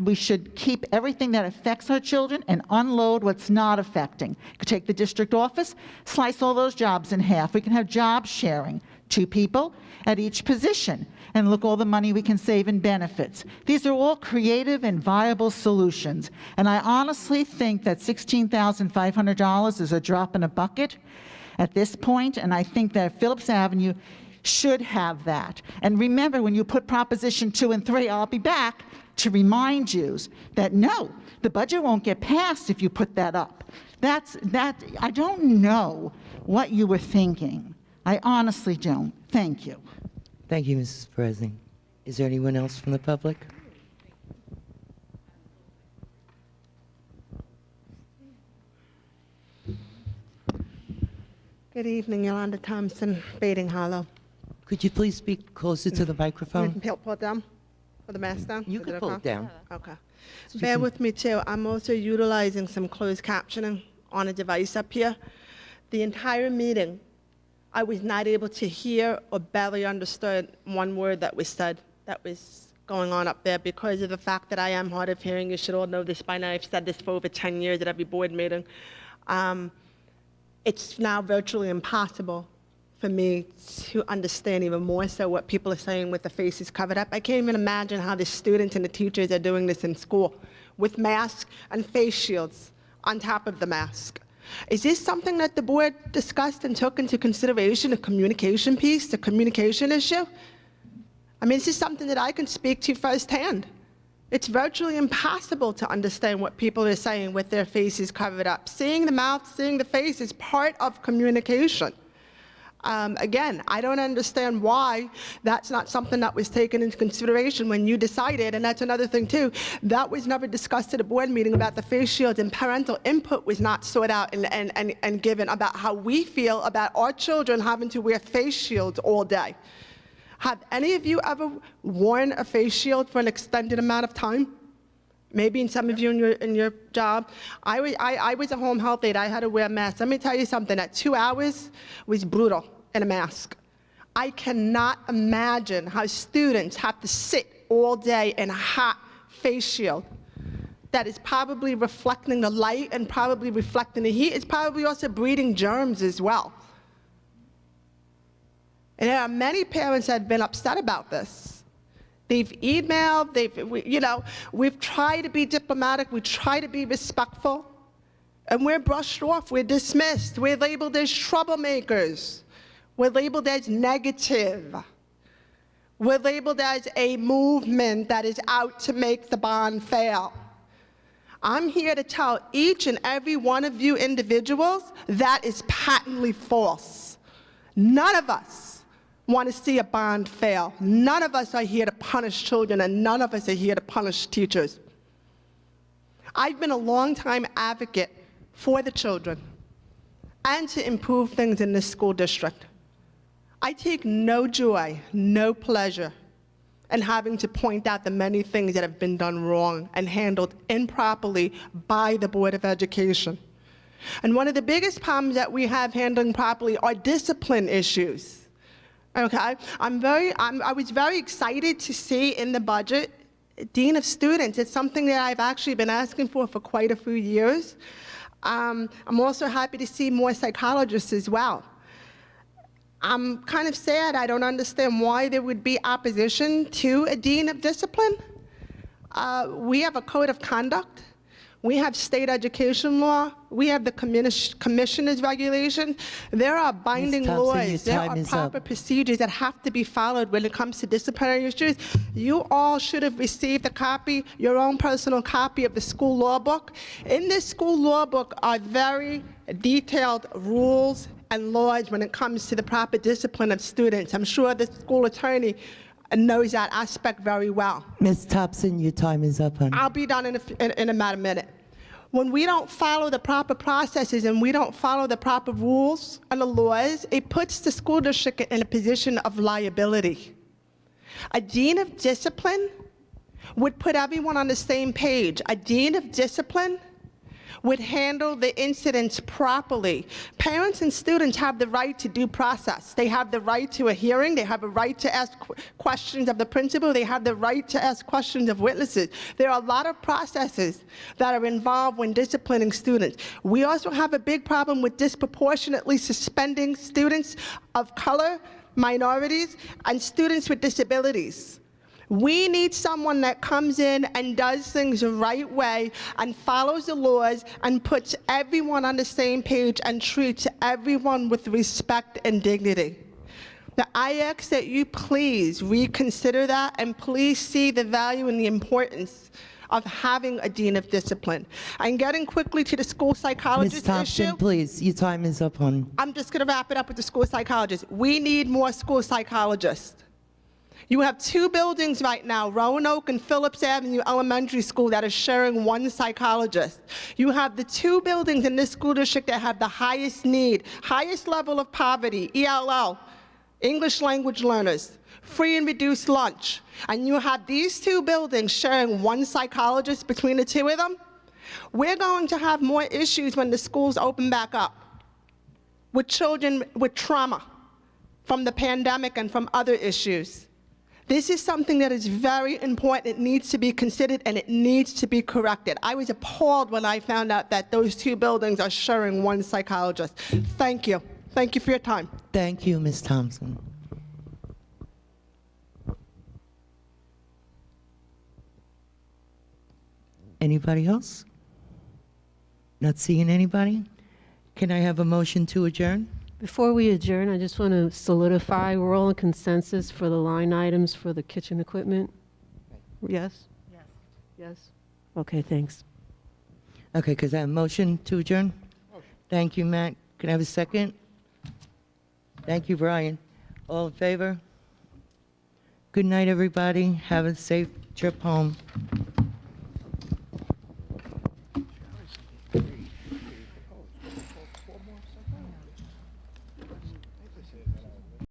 we should keep everything that affects our children and unload what's not affecting. You could take the district office, slice all those jobs in half. We can have job sharing, 2 people at each position, and look all the money we can save in benefits. These are all creative and viable solutions. And I honestly think that $16,500 is a drop in a bucket at this point, and I think that Phillips Avenue should have that. And remember, when you put Proposition 2 and 3, I'll be back to remind you that no, the budget won't get passed if you put that up. I don't know what you were thinking. I honestly don't. Thank you. Thank you, Mrs. Beresny. Is there anyone else from the public? Good evening, Yolanda Thompson, Bating Hollow. Could you please speak closer to the microphone? Put them. Put the mask down? You Did can it pull come? it down. Okay. Bear with me too. I'm also utilizing some closed captioning on a device up here. The entire meeting, I was not able to hear or barely understood one word that was said that was going on up there because of the fact that I am hard of hearing. You should all know this by now. I've said this for over 10 years at every board meeting. It's now virtually impossible for me to understand even more so what people are saying with the faces covered up. I can't even imagine how the students and the teachers are doing this in school with masks and face shields on top of the mask. Is this something that the board discussed and took into consideration, the communication piece, the communication issue? I mean, this is something that I can speak to firsthand. It's virtually impossible to understand what people are saying with their faces covered up. Seeing the mouth, seeing the face is part of communication. Again, I don't understand why that's not something that was taken into consideration when you decided, and that's another thing too, that was never discussed at a board meeting about the face shields, and parental input was not sought out and given about how we feel about our children having to wear face shields all day. Have any of you ever worn a face shield for an extended amount of time? Maybe in some of you in your job. I was a home health aide. I had to wear a mask. Let me tell you something. That 2 hours was brutal in a mask. I cannot imagine how students have to sit all day in a hot face shield that is probably reflecting the light and probably reflecting the heat. It's probably also breeding germs as well. And there are many parents that have been upset about this. They've emailed, we've tried to be diplomatic, we try to be respectful, and we're brushed off, we're dismissed, we're labeled as troublemakers, we're labeled as negative, we're labeled as a movement that is out to make the bond fail. I'm here to tell each and every one of you individuals that is patently false. None of us want to see a bond fail. None of us are here to punish children, and none of us are here to punish teachers. I've been a long-time advocate for the children and to improve things in this school district. I take no joy, no pleasure in having to point out the many things that have been done wrong and handled improperly by the Board of Education. And one of the biggest problems that we have handling properly are discipline issues. Okay, I was very excited to see in the budget, Dean of Students. It's something that I've actually been asking for quite a few years. I'm also happy to see more psychologists as well. I'm kind of sad. I don't understand why there would be opposition to a Dean of Discipline. We have a code of conduct. We have state education law. We have the commissioner's regulation. There are binding laws. There are proper procedures that have to be followed when it comes to disciplinary issues. You all should have received a copy, your own personal copy of the school law book. In this school law book are very detailed rules and laws when it comes to the proper discipline of students. I'm sure the school attorney knows that aspect very well. Ms. Thompson, your time is up, honey. I'll be done in about a minute. When we don't follow the proper processes and we don't follow the proper rules and the laws, it puts the school district in a position of liability. A dean of discipline would put everyone on the same page. A dean of discipline would handle the incidents properly. Parents and students have the right to due process. They have the right to a hearing. They have a right to ask questions of the principal. They have the right to ask questions of witnesses. There are a lot of processes that are involved when disciplining students. We also have a big problem with disproportionately suspending students of color, minorities, and students with disabilities. We need someone that comes in and does things the right way and follows the laws and puts everyone on the same page and treats everyone with respect and dignity. Now, I ask that you please reconsider that and please see the value and the importance of having a dean of discipline. And getting quickly to the school psychologist Ms. Thompson, issue. please, your time is up, honey. I'm just going to wrap it up with the school psychologist. We need more school psychologists. You have two buildings right now, Roanoke and Phillips Avenue Elementary School, that are sharing one psychologist. You have the two buildings in this school district that have the highest need, highest level of poverty, ELL, English language learners, free and reduced lunch, and you have these two buildings sharing one psychologist between the two of them, we're going to have more issues when the schools open back up with children with trauma from the pandemic and from other issues. This is something that is very important. It needs to be considered and it needs to be corrected. I was appalled when I found out that those two buildings are sharing one psychologist. Thank you. Thank you for your time. Thank you, Ms. Thompson. Anybody else? Not seeing anybody? Can I have a motion to adjourn? Before we adjourn, I just want to solidify, we're all in consensus for the line items for the kitchen equipment? Yes? Yes. Yes? Okay, thanks. Okay, because I have a motion to adjourn. Thank you, Matt. Can I have a second? Thank you, Brian. All in favor? Good night, everybody. Have a safe trip home.